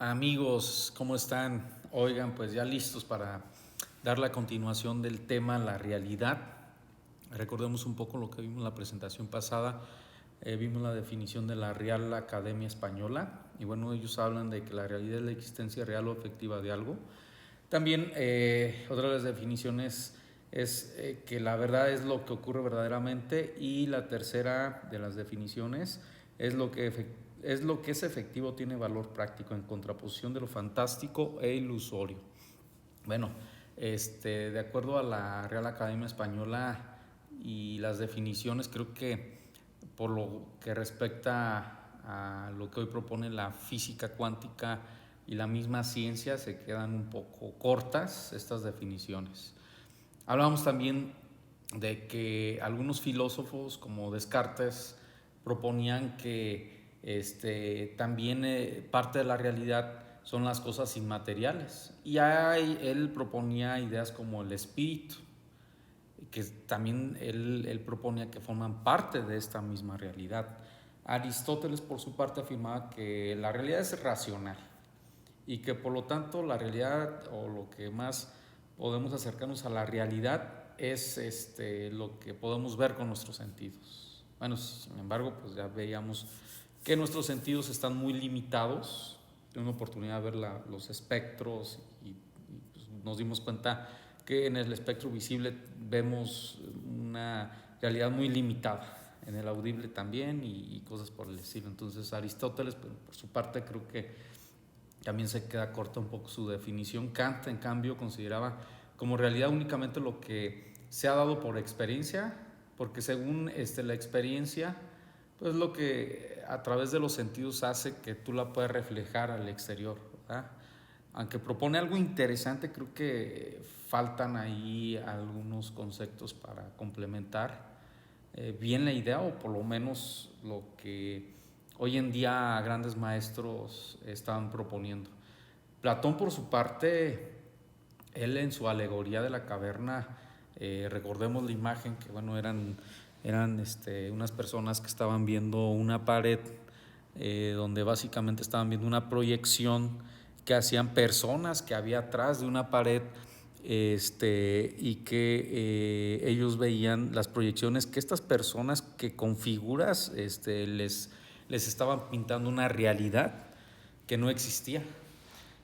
Amigos, ¿cómo están? Oigan, pues ya listos para dar la continuación del tema la realidad. Recordemos un poco lo que vimos en la presentación pasada. Vimos la definición de la Real Academia Española y bueno, ellos hablan de que la realidad es la existencia real o efectiva de algo. También otra de las definiciones es que la verdad es lo que ocurre verdaderamente, y la tercera de las definiciones es lo que es efectivo, tiene valor práctico, en contraposición de lo fantástico e ilusorio. Bueno, de acuerdo a la Real Academia Española y las definiciones, creo que por lo que respecta a lo que hoy propone la física cuántica y la misma ciencia, se quedan un poco cortas estas definiciones. Hablamos también de que algunos filósofos como Descartes proponían que también parte de la realidad son las cosas inmateriales, y él proponía ideas como el espíritu, que también él proponía que forman parte de esta misma realidad. Aristóteles, por su parte, afirmaba que la realidad es racional y que por lo tanto la realidad, o lo que más podemos acercarnos a la realidad, es lo que podemos ver con nuestros sentidos. Bueno, sin embargo, pues ya veíamos que nuestros sentidos están muy limitados. Tengo una oportunidad de ver los espectros y pues nos dimos cuenta que en el espectro visible vemos una realidad muy limitada, en el audible también, y cosas por el estilo. Entonces Aristóteles, pues, por su parte, creo que también se queda corta un poco su definición. Kant, en cambio, consideraba como realidad únicamente lo que se ha dado por experiencia, porque según la experiencia, pues lo que a través de los sentidos hace que tú la puedas reflejar al exterior, ¿verdad? Aunque propone algo interesante, creo que faltan ahí algunos conceptos para complementar bien la idea, o por lo menos lo que hoy en día grandes maestros están proponiendo. Platón, por su parte, él en su alegoría de la caverna, recordemos la imagen que bueno, eran unas personas que estaban viendo una pared, donde básicamente estaban viendo una proyección que hacían personas que había atrás de una pared, y que ellos veían las proyecciones que estas personas, que con figuras les estaban pintando una realidad que no existía.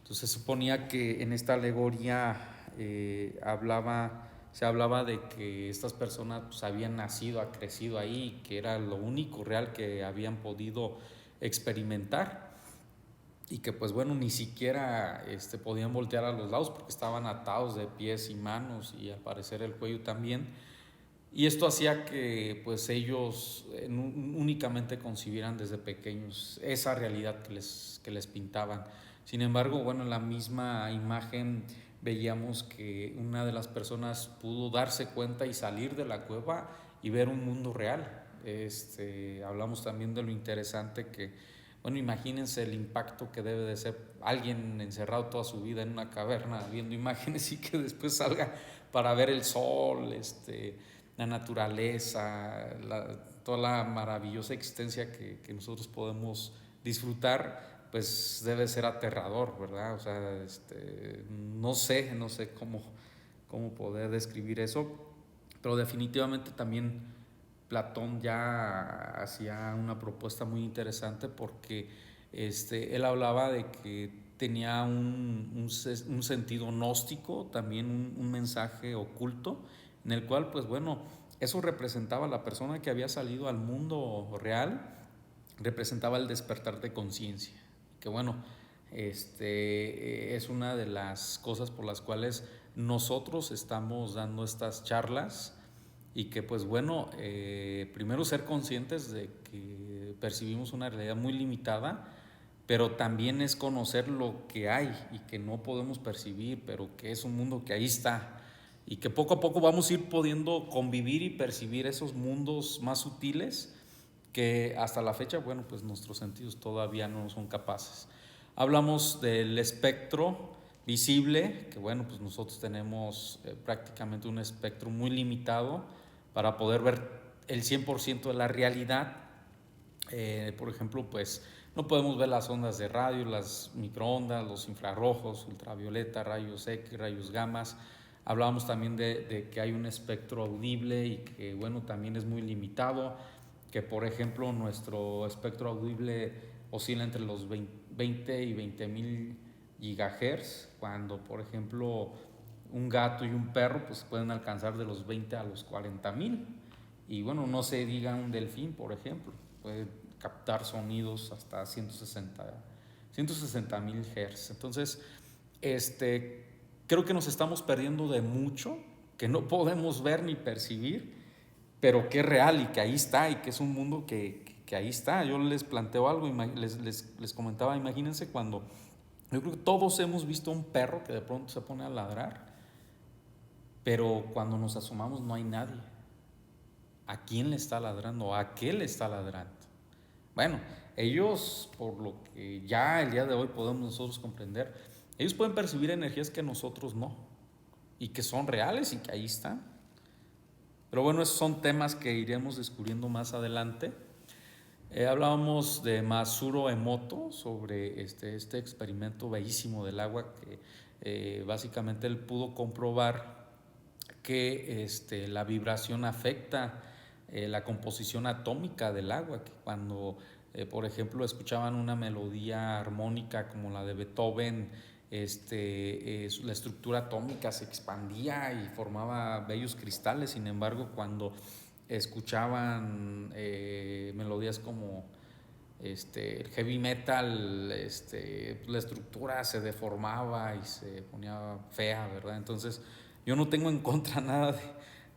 Entonces se suponía que en esta alegoría se hablaba de que estas personas pues habían nacido, crecido ahí, que era lo único real que habían podido experimentar, y que pues bueno, ni siquiera podían voltear a los lados porque estaban atados de pies y manos, y al parecer el cuello también. Y esto hacía que pues ellos únicamente concibieran desde pequeños esa realidad que les pintaban. Sin embargo, bueno, en la misma imagen veíamos que una de las personas pudo darse cuenta y salir de la cueva y ver un mundo real. Hablamos también de lo interesante que, bueno, imagínense el impacto que debe de ser alguien encerrado toda su vida en una caverna viendo imágenes, y que después salga para ver el sol, la naturaleza, toda la maravillosa existencia que nosotros podemos disfrutar, pues debe ser aterrador, ¿verdad? O sea, no sé cómo poder describir eso, pero definitivamente también Platón ya hacía una propuesta muy interesante, porque él hablaba de que tenía un sentido gnóstico, también un mensaje oculto, en el cual, pues bueno, eso representaba a la persona que había salido al mundo real, representaba el despertar de conciencia, que bueno, es una de las cosas por las cuales nosotros estamos dando estas charlas, y que pues bueno, primero ser conscientes de que percibimos una realidad muy limitada, pero también es conocer lo que hay y que no podemos percibir, pero que es un mundo que ahí está, y que poco a poco vamos a ir pudiendo convivir y percibir esos mundos más sutiles que hasta la fecha, bueno, pues nuestros sentidos todavía no son capaces. Hablamos del espectro visible, que bueno, pues nosotros tenemos prácticamente un espectro muy limitado para poder ver el 100% de la realidad. Por ejemplo, pues No podemos ver las ondas de radio, las microondas, los infrarrojos, ultravioleta, rayos X, rayos gamas. Hablábamos también de que hay un espectro audible y que, bueno, también es muy limitado, que por ejemplo nuestro espectro audible oscila entre los 20 y 20.000 gigahertz, cuando por ejemplo un gato y un perro pues pueden alcanzar de los 20 a los 40.000. Y bueno, no se diga un delfín, por ejemplo, puede captar sonidos hasta 160.000 Hz. Entonces, creo que nos estamos perdiendo de mucho que no podemos ver ni percibir, pero que es real y que ahí está, y que es un mundo que ahí está. Yo les planteo algo, les comentaba, imagínense cuando, yo creo que todos hemos visto un perro que de pronto se pone a ladrar, pero cuando nos asomamos no hay nadie. ¿A quién le está ladrando? ¿A qué le está ladrando? Bueno, ellos, por lo que ya el día de hoy podemos nosotros comprender, ellos pueden percibir energías que nosotros no, y que son reales y que ahí están. Pero bueno, esos son temas que iremos descubriendo más adelante. Hablábamos de Masaru Emoto sobre este experimento bellísimo del agua que básicamente él pudo comprobar que la vibración afecta la composición atómica del agua, que cuando por ejemplo escuchaban una melodía armónica como la de Beethoven, la estructura atómica se expandía y formaba bellos cristales. Sin embargo, cuando escuchaban melodías como el heavy metal, la estructura se deformaba y se ponía fea, ¿verdad? Entonces, yo no tengo en contra nada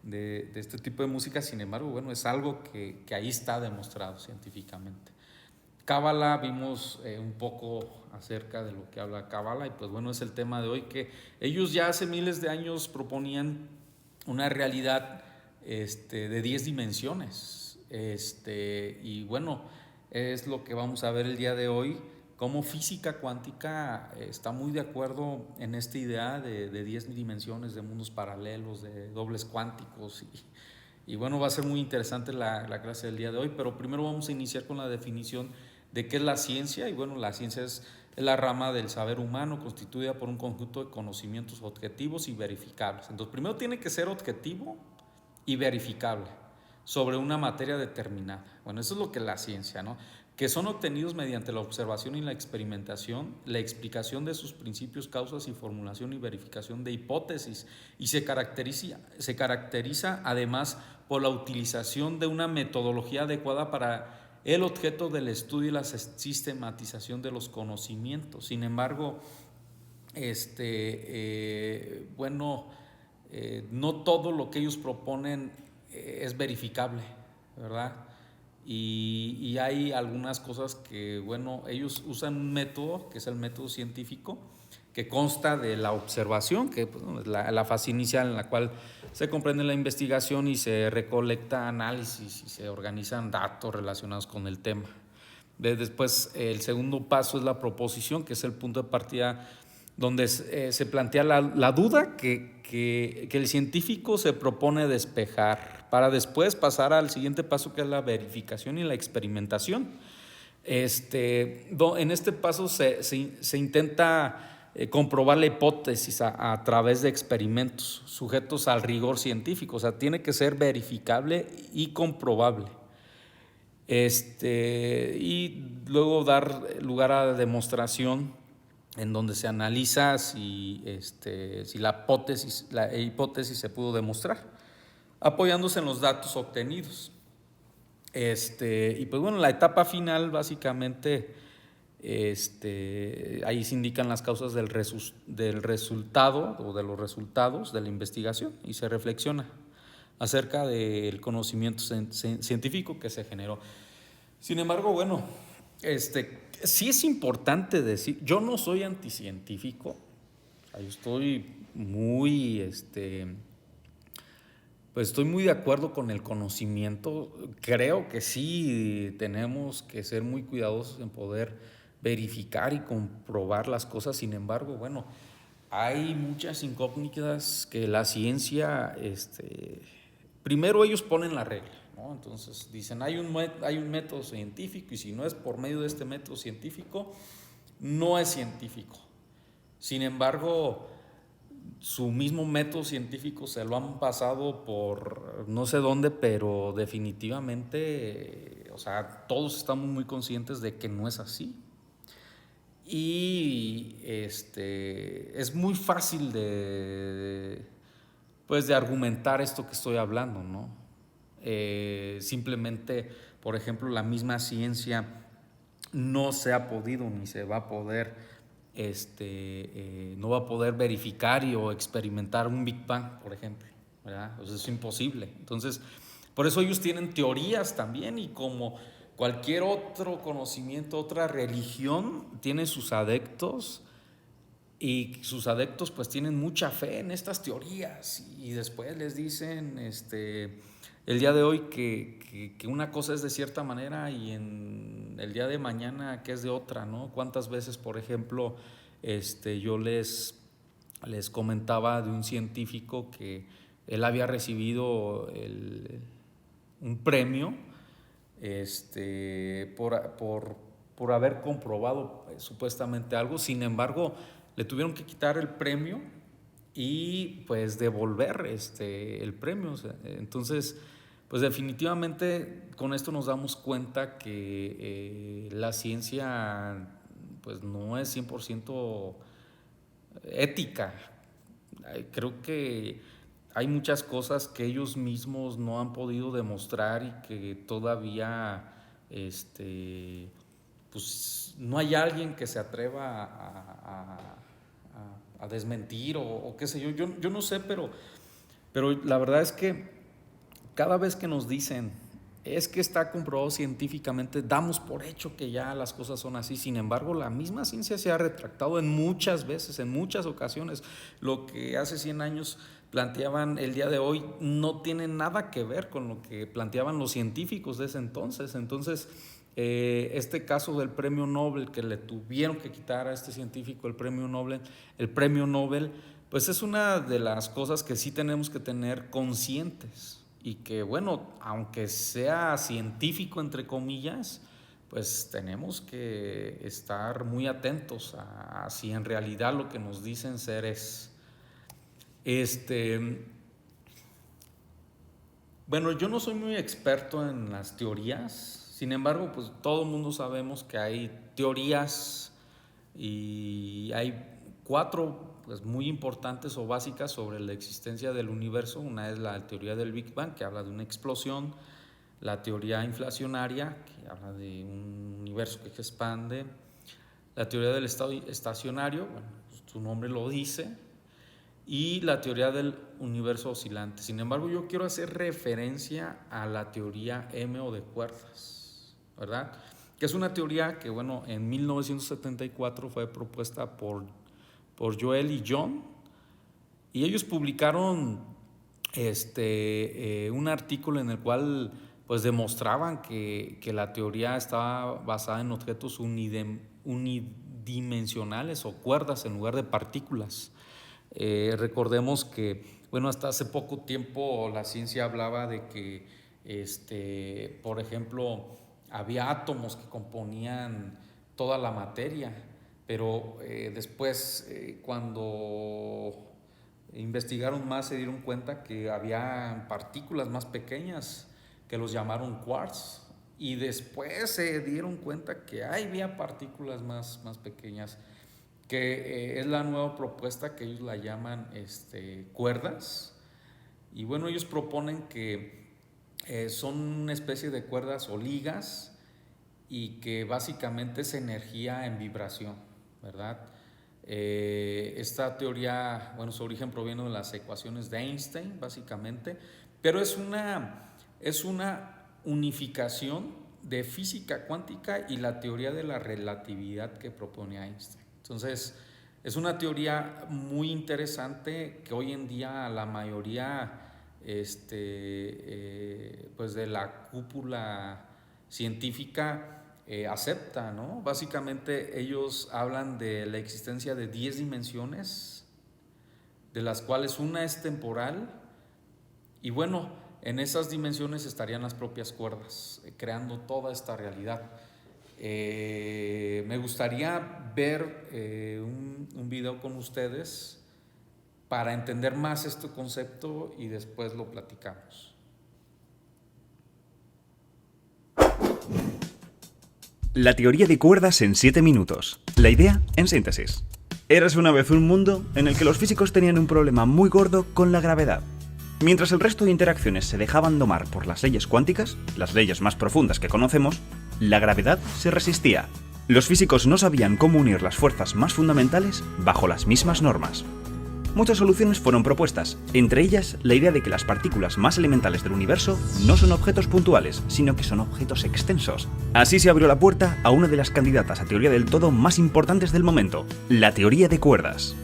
de este tipo de música, sin embargo, bueno, es algo que ahí está demostrado científicamente. Cábala, vimos un poco acerca de lo que habla Cábala, y pues bueno, es el tema de hoy, que ellos ya hace miles de años proponían una realidad de 10 dimensiones, y bueno, es lo que vamos a ver el día de hoy, cómo física cuántica está muy de acuerdo en esta idea de 10 dimensiones, de mundos paralelos, de dobles cuánticos, y bueno, va a ser muy interesante la clase del día de hoy, pero primero vamos a iniciar con la definición de qué es la ciencia. Y bueno, la ciencia es la rama del saber humano constituida por un conjunto de conocimientos objetivos y verificables. Entonces, primero tiene que ser objetivo y verificable sobre una materia determinada. Bueno, eso es lo que es la ciencia, ¿no? Que son obtenidos mediante la observación y la experimentación, la explicación de sus principios, causas y formulación y verificación de hipótesis, y se caracteriza además por la utilización de una metodología adecuada para el objeto del estudio y la sistematización de los conocimientos. Sin embargo, no todo lo que ellos proponen es verificable, ¿verdad? Y hay algunas cosas que, bueno, ellos usan un método, que es el método científico, que consta de la observación, que pues, la fase inicial en la cual se comprende la investigación y se recolecta análisis y se organizan datos relacionados con el tema. Después, el segundo paso es la proposición, que es el punto de partida donde se plantea la duda que el científico se propone despejar, para después pasar al siguiente paso, que es la verificación y la experimentación. En este paso se intenta comprobar la hipótesis a través de experimentos sujetos al rigor científico, o sea, tiene que ser verificable y comprobable. Y luego dar lugar a la demostración, en donde se analiza si la hipótesis se pudo demostrar, apoyándose en los datos obtenidos. Y pues bueno, la etapa final básicamente, ahí se indican las causas del resultado o de los resultados de la investigación, y se reflexiona acerca del conocimiento científico que se generó. Sin embargo, bueno, sí es importante decir, yo no soy anticientífico, o sea, yo estoy muy, pues estoy muy de acuerdo con el conocimiento. Creo que sí tenemos que ser muy cuidadosos en poder verificar y comprobar las cosas. Sin embargo, bueno, hay muchas incógnitas que la ciencia, primero ellos ponen la regla, ¿no? Entonces dicen, hay un método científico y si no es por medio de este método científico, no es científico. Sin embargo, su mismo método científico se lo han pasado por no sé dónde, pero definitivamente, o sea, todos estamos muy conscientes de que no es así. Y es muy fácil pues de argumentar esto que estoy hablando, ¿no? Simplemente, por ejemplo, la misma ciencia no se ha podido ni se va a poder, no va a poder verificar o experimentar un Big Bang, por ejemplo, ¿verdad? Pues es imposible. Entonces, por eso ellos tienen teorías también y como cualquier otro conocimiento, otra religión, tiene sus adeptos y sus adeptos pues tienen mucha fe en estas teorías y después les dicen el día de hoy que una cosa es de cierta manera y en el día de mañana que es de otra, ¿no? ¿Cuántas veces, por ejemplo, yo les comentaba de un científico que él había recibido un premio por haber comprobado supuestamente algo? Sin embargo, le tuvieron que quitar el premio y pues devolver el premio. O sea, entonces, pues definitivamente con esto nos damos cuenta que la ciencia pues no es 100% ética. Creo que hay muchas cosas que ellos mismos no han podido demostrar y que todavía pues no hay alguien que se atreva a desmentir o qué sé yo. Yo no sé, pero la verdad es que cada vez que nos dicen es que está comprobado científicamente, damos por hecho que ya las cosas son así. Sin embargo, la misma ciencia se ha retractado en muchas veces, en muchas ocasiones. Lo que hace 100 años planteaban el día de hoy no tiene nada que ver con lo que planteaban los científicos de ese entonces. Entonces, este caso del premio Nobel, que le tuvieron que quitar a este científico el premio Nobel, pues es una de las cosas que sí tenemos que tener conscientes y que, bueno, aunque sea científico entre comillas, pues tenemos que estar muy atentos a si en realidad lo que nos dicen ser es. Bueno, yo no soy muy experto en las teorías, sin embargo, pues todo el mundo sabemos que hay teorías y hay cuatro pues, muy importantes o básicas sobre la existencia del universo. Una es la teoría del Big Bang, que habla de una explosión; la teoría inflacionaria, que habla de un universo que se expande; la teoría del estado estacionario, bueno, pues, su nombre lo dice; y la teoría del universo oscilante. Sin embargo, yo quiero hacer referencia a la teoría M o de cuerdas, ¿verdad? Que es una teoría que, bueno, en 1974 fue propuesta por Joel y John, y ellos publicaron un artículo en el cual pues demostraban que la teoría estaba basada en objetos unidimensionales o cuerdas en lugar de partículas. Recordemos que, bueno, hasta hace poco tiempo la ciencia hablaba de que, por ejemplo, había átomos que componían toda la materia, pero después, cuando investigaron más, se dieron cuenta que había partículas más pequeñas que los llamaron quarks, y después se dieron cuenta que había partículas más pequeñas, que es la nueva propuesta que ellos la llaman cuerdas. Y bueno, ellos proponen que son una especie de cuerdas o ligas y que básicamente es energía en vibración, ¿verdad? Esta teoría, bueno, su origen proviene de las ecuaciones de Einstein, básicamente, pero es una unificación de física cuántica y la teoría de la relatividad que propone Einstein. Entonces, es una teoría muy interesante que hoy en día la mayoría pues de la cúpula científica acepta, ¿no? Básicamente ellos hablan de la existencia de 10 dimensiones, de las cuales una es temporal. Y bueno, En esas dimensiones estarían las propias cuerdas, creando toda esta realidad. Me gustaría ver un video con ustedes para entender más este concepto y después lo platicamos. La teoría de cuerdas en 7 minutos. La idea en síntesis. Érase una vez un mundo en el que los físicos tenían un problema muy gordo con la gravedad. Mientras el resto de interacciones se dejaban domar por las leyes cuánticas, las leyes más profundas que conocemos, la gravedad se resistía. Los físicos no sabían cómo unir las fuerzas más fundamentales bajo las mismas normas. Muchas soluciones fueron propuestas, entre ellas la idea de que las partículas más elementales del universo no son objetos puntuales, sino que son objetos extensos. Así se abrió la puerta a una de las candidatas a teoría del todo más importantes del momento, la teoría de cuerdas.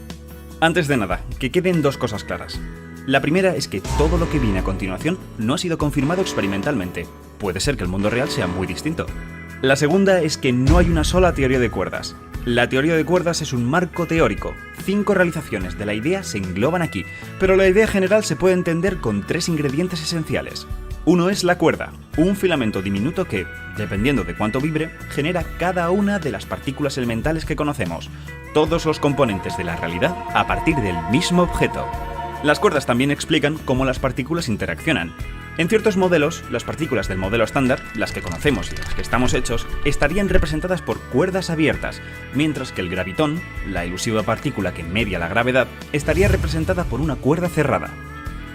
Antes de nada, que queden 2 cosas claras. La primera es que todo lo que viene a continuación no ha sido confirmado experimentalmente. Puede ser que el mundo real sea muy distinto. La segunda es que no hay una sola teoría de cuerdas. La teoría de cuerdas es un marco teórico. 5 realizaciones de la idea se engloban aquí, pero la idea general se puede entender con 3 ingredientes esenciales. Uno es la cuerda, un filamento diminuto que, dependiendo de cuánto vibre, genera cada una de las partículas elementales que conocemos, todos los componentes de la realidad a partir del mismo objeto. Las cuerdas también explican cómo las partículas interaccionan. En ciertos modelos, las partículas del modelo estándar, las que conocemos y las que estamos hechos, estarían representadas por cuerdas abiertas, mientras que el gravitón, la elusiva partícula que media la gravedad, estaría representada por una cuerda cerrada.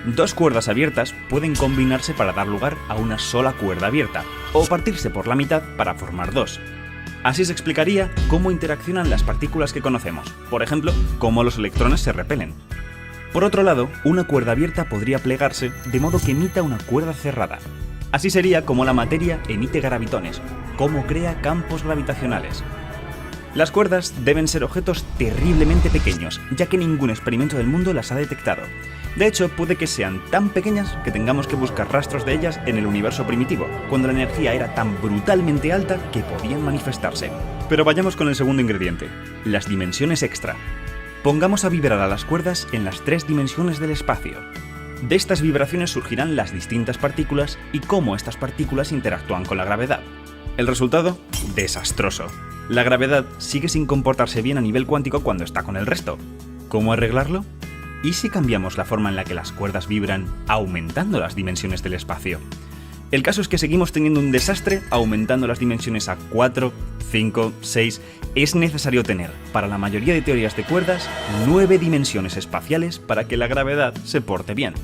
2 cuerdas abiertas pueden combinarse para dar lugar a una sola cuerda abierta, o partirse por la mitad para formar 2. Así se explicaría cómo interaccionan las partículas que conocemos, por ejemplo, cómo los electrones se repelen. Por otro lado, una cuerda abierta podría plegarse de modo que emita una cuerda cerrada. Así sería como la materia emite gravitones, cómo crea campos gravitacionales. Las cuerdas deben ser objetos terriblemente pequeños, ya que ningún experimento del mundo las ha detectado. De hecho, puede que sean tan pequeñas que tengamos que buscar rastros de ellas en el universo primitivo, cuando la energía era tan brutalmente alta que podían manifestarse. Pero vayamos con el segundo ingrediente, las dimensiones extra. Pongamos a vibrar a las cuerdas en las 3 dimensiones del espacio. De estas vibraciones surgirán las distintas partículas y cómo estas partículas interactúan con la gravedad. ¿El resultado? Desastroso. La gravedad sigue sin comportarse bien a nivel cuántico cuando está con el resto. ¿Cómo arreglarlo? ¿Y si cambiamos la forma en la que las cuerdas vibran, aumentando las dimensiones del espacio? El caso es que seguimos teniendo un desastre aumentando las dimensiones a 4, 5, 6... Es necesario tener, para la mayoría de teorías de cuerdas, 9 dimensiones espaciales para que la gravedad se porte bien.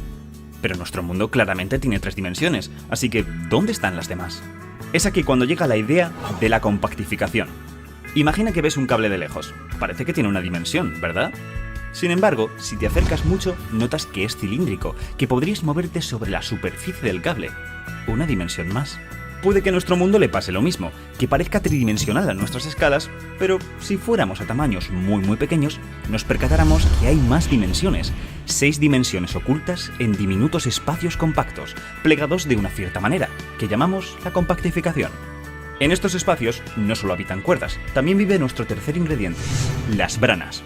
Pero nuestro mundo claramente tiene 3 dimensiones, así que ¿dónde están las demás? Es aquí cuando llega la idea de la compactificación. Imagina que ves un cable de lejos. Parece que tiene una dimensión, ¿verdad? Sin embargo, si te acercas mucho, notas que es cilíndrico, que podrías moverte sobre la superficie del cable. Una dimensión más. Puede que a nuestro mundo le pase lo mismo, que parezca tridimensional a nuestras escalas, pero si fuéramos a tamaños muy pequeños, nos percatáramos que hay más dimensiones, 6 dimensiones ocultas en diminutos espacios compactos, plegados de una cierta manera, que llamamos la compactificación. En estos espacios no solo habitan cuerdas, también vive nuestro tercer ingrediente, las branas.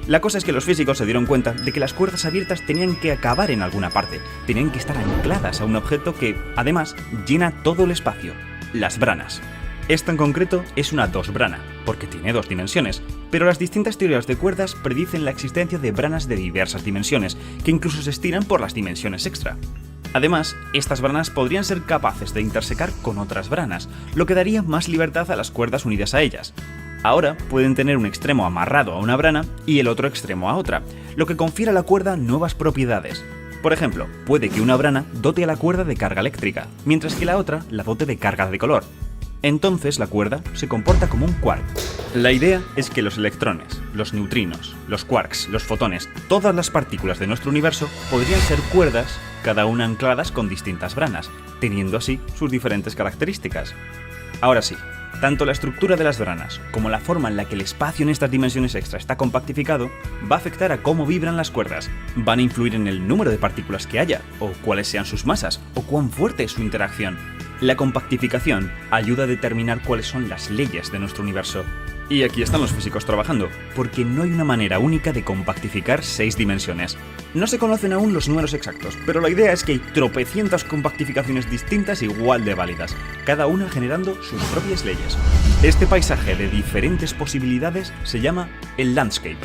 La cosa es que los físicos se dieron cuenta de que las cuerdas abiertas tenían que acabar en alguna parte, tenían que estar ancladas a un objeto que, además, llena todo el espacio, las branas. Esta en concreto es una 2-brana, porque tiene 2 dimensiones, pero las distintas teorías de cuerdas predicen la existencia de branas de diversas dimensiones, que incluso se estiran por las dimensiones extra. Además, estas branas podrían ser capaces de intersecar con otras branas, lo que daría más libertad a las cuerdas unidas a ellas. Ahora pueden tener un extremo amarrado a una brana y el otro extremo a otra, lo que confiere a la cuerda nuevas propiedades. Por ejemplo, puede que una brana dote a la cuerda de carga eléctrica, mientras que la otra la dote de carga de color. Entonces la cuerda se comporta como un quark. La idea es que los electrones, los neutrinos, los quarks, los fotones, todas las partículas de nuestro universo podrían ser cuerdas, cada una ancladas con distintas branas, teniendo así sus diferentes características. Ahora sí, tanto la estructura de las branas como la forma en la que el espacio en estas dimensiones extra está compactificado va a afectar a cómo vibran las cuerdas, van a influir en el número de partículas que haya, o cuáles sean sus masas, o cuán fuerte es su interacción. La compactificación ayuda a determinar cuáles son las leyes de nuestro universo. Y aquí están los físicos trabajando, porque no hay una manera única de compactificar 6 dimensiones. No se conocen aún los números exactos, pero la idea es que hay tropecientas compactificaciones distintas igual de válidas, cada una generando sus propias leyes. Este paisaje de diferentes posibilidades se llama el landscape.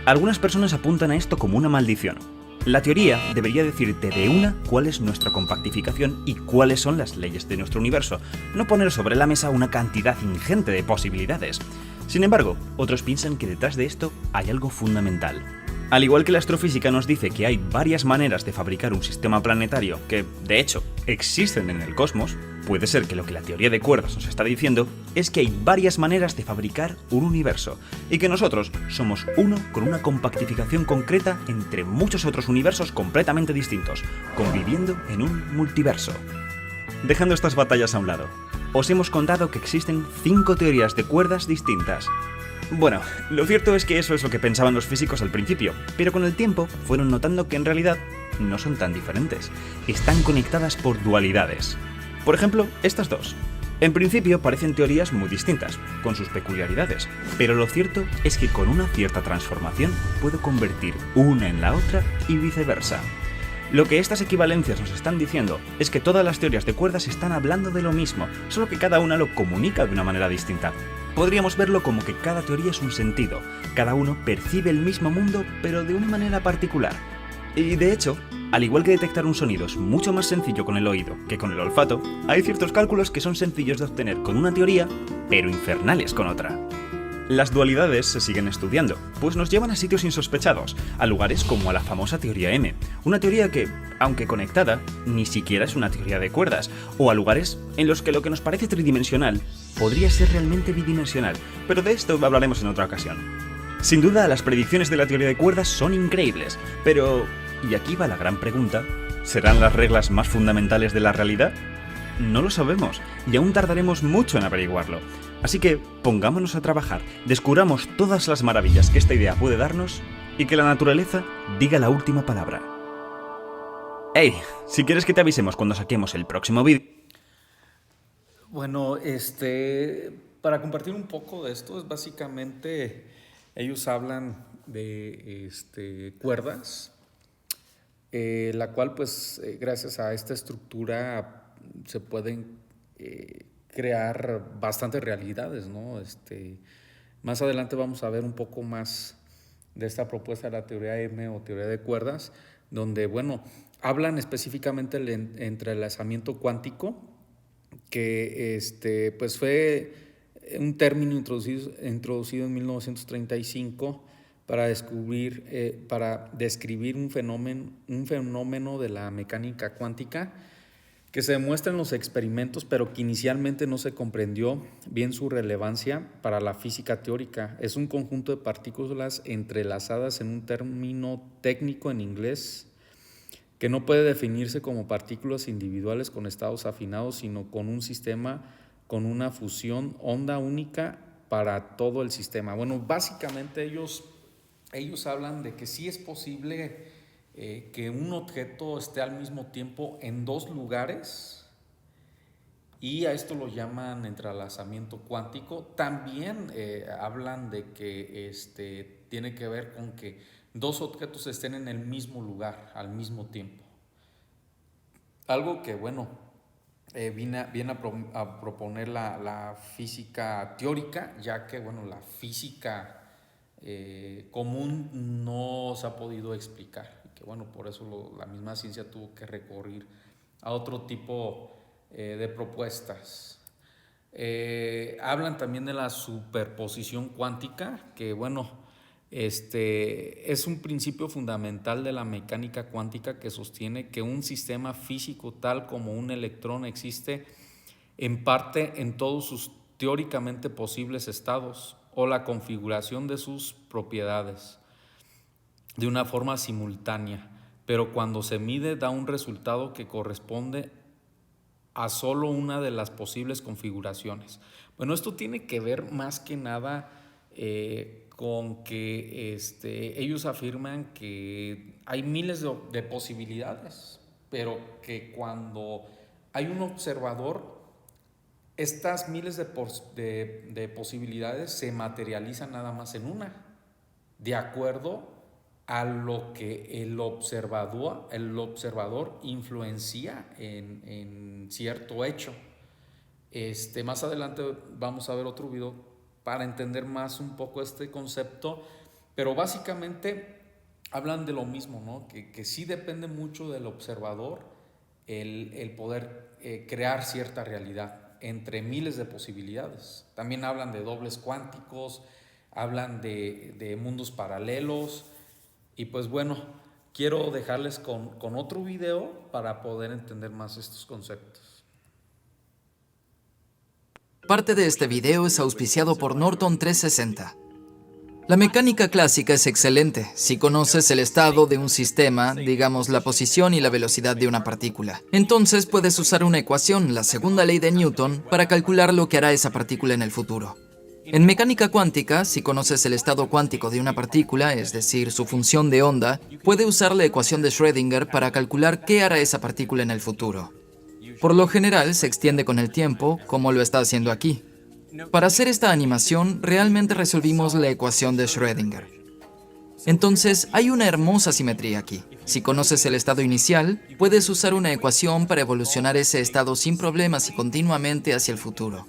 Algunas personas apuntan a esto como una maldición. La teoría debería decirte de una cuál es nuestra compactificación y cuáles son las leyes de nuestro universo, no poner sobre la mesa una cantidad ingente de posibilidades. Sin embargo, otros piensan que detrás de esto hay algo fundamental. Al igual que la astrofísica nos dice que hay varias maneras de fabricar un sistema planetario que, de hecho, existen en el cosmos, puede ser que lo que la teoría de cuerdas nos está diciendo es que hay varias maneras de fabricar un universo y que nosotros somos uno con una compactificación concreta entre muchos otros universos completamente distintos, conviviendo en un multiverso. Dejando estas batallas a un lado, os hemos contado que existen 5 teorías de cuerdas distintas. Bueno, lo cierto es que eso es lo que pensaban los físicos al principio, pero con el tiempo fueron notando que en realidad no son tan diferentes. Están conectadas por dualidades. Por ejemplo, estas dos. En principio parecen teorías muy distintas, con sus peculiaridades, pero lo cierto es que con una cierta transformación puedo convertir una en la otra y viceversa. Lo que estas equivalencias nos están diciendo es que todas las teorías de cuerdas están hablando de lo mismo, solo que cada una lo comunica de una manera distinta. Podríamos verlo como que cada teoría es un sentido, cada uno percibe el mismo mundo pero de una manera particular. Y de hecho, al igual que detectar un sonido es mucho más sencillo con el oído que con el olfato, hay ciertos cálculos que son sencillos de obtener con una teoría, pero infernales con otra. Las dualidades se siguen estudiando, pues nos llevan a sitios insospechados, a lugares como a la famosa teoría M, una teoría que, aunque conectada, ni siquiera es una teoría de cuerdas, o a lugares en los que lo que nos parece tridimensional podría ser realmente bidimensional, pero de esto hablaremos en otra ocasión. Sin duda, las predicciones de la teoría de cuerdas son increíbles, pero, y aquí va la gran pregunta, ¿serán las reglas más fundamentales de la realidad? No lo sabemos, y aún tardaremos mucho en averiguarlo. Así que pongámonos a trabajar, descubramos todas las maravillas que esta idea puede darnos y que la naturaleza diga la última palabra. ¡Hey! Si quieres que te avisemos cuando saquemos el próximo vídeo... Bueno, para compartir un poco de esto, es básicamente, ellos hablan de cuerdas, la cual pues gracias a esta estructura se pueden crear bastantes realidades, ¿no? Más adelante vamos a ver un poco más de esta propuesta de la teoría M o teoría de cuerdas, donde, bueno, hablan específicamente del entrelazamiento cuántico, que pues fue un término introducido en 1935 para describir un fenómeno de la mecánica cuántica que se demuestra en los experimentos, pero que inicialmente no se comprendió bien su relevancia para la física teórica. Es un conjunto de partículas entrelazadas en un término técnico en inglés que no puede definirse como partículas individuales con estados afinados, sino con un sistema con una fusión onda única para todo el sistema. Bueno, básicamente ellos hablan de que sí es posible que un objeto esté al mismo tiempo en dos lugares, y a esto lo llaman entrelazamiento cuántico. También hablan de que tiene que ver con que dos objetos estén en el mismo lugar al mismo tiempo. Algo que, bueno, viene a proponer la física teórica, ya que, bueno, la física común no se ha podido explicar. Que, bueno, por eso la misma ciencia tuvo que recurrir a otro tipo de propuestas. Hablan también de la superposición cuántica, que, bueno, es un principio fundamental de la mecánica cuántica que sostiene que un sistema físico tal como un electrón existe en parte en todos sus teóricamente posibles estados o la configuración de sus propiedades de una forma simultánea, pero cuando se mide da un resultado que corresponde a solo una de las posibles configuraciones. Bueno, esto tiene que ver más que nada con que ellos afirman que hay miles de posibilidades, pero que cuando hay un observador estas miles de posibilidades se materializan nada más en una, de acuerdo a lo que el observador influencia en cierto hecho. Más adelante vamos a ver otro video para entender más un poco este concepto, pero básicamente hablan de lo mismo, ¿no? Que sí depende mucho del observador el poder crear cierta realidad entre miles de posibilidades. También hablan de dobles cuánticos, hablan de mundos paralelos, y pues bueno, quiero dejarles con otro video para poder entender más estos conceptos. Parte de este video es auspiciado por Norton 360. La mecánica clásica es excelente si conoces el estado de un sistema, digamos la posición y la velocidad de una partícula. Entonces puedes usar una ecuación, la segunda ley de Newton, para calcular lo que hará esa partícula en el futuro. En mecánica cuántica, si conoces el estado cuántico de una partícula, es decir, su función de onda, puede usar la ecuación de Schrödinger para calcular qué hará esa partícula en el futuro. Por lo general, se extiende con el tiempo, como lo está haciendo aquí. Para hacer esta animación, realmente resolvimos la ecuación de Schrödinger. Entonces, hay una hermosa simetría aquí. Si conoces el estado inicial, puedes usar una ecuación para evolucionar ese estado sin problemas y continuamente hacia el futuro.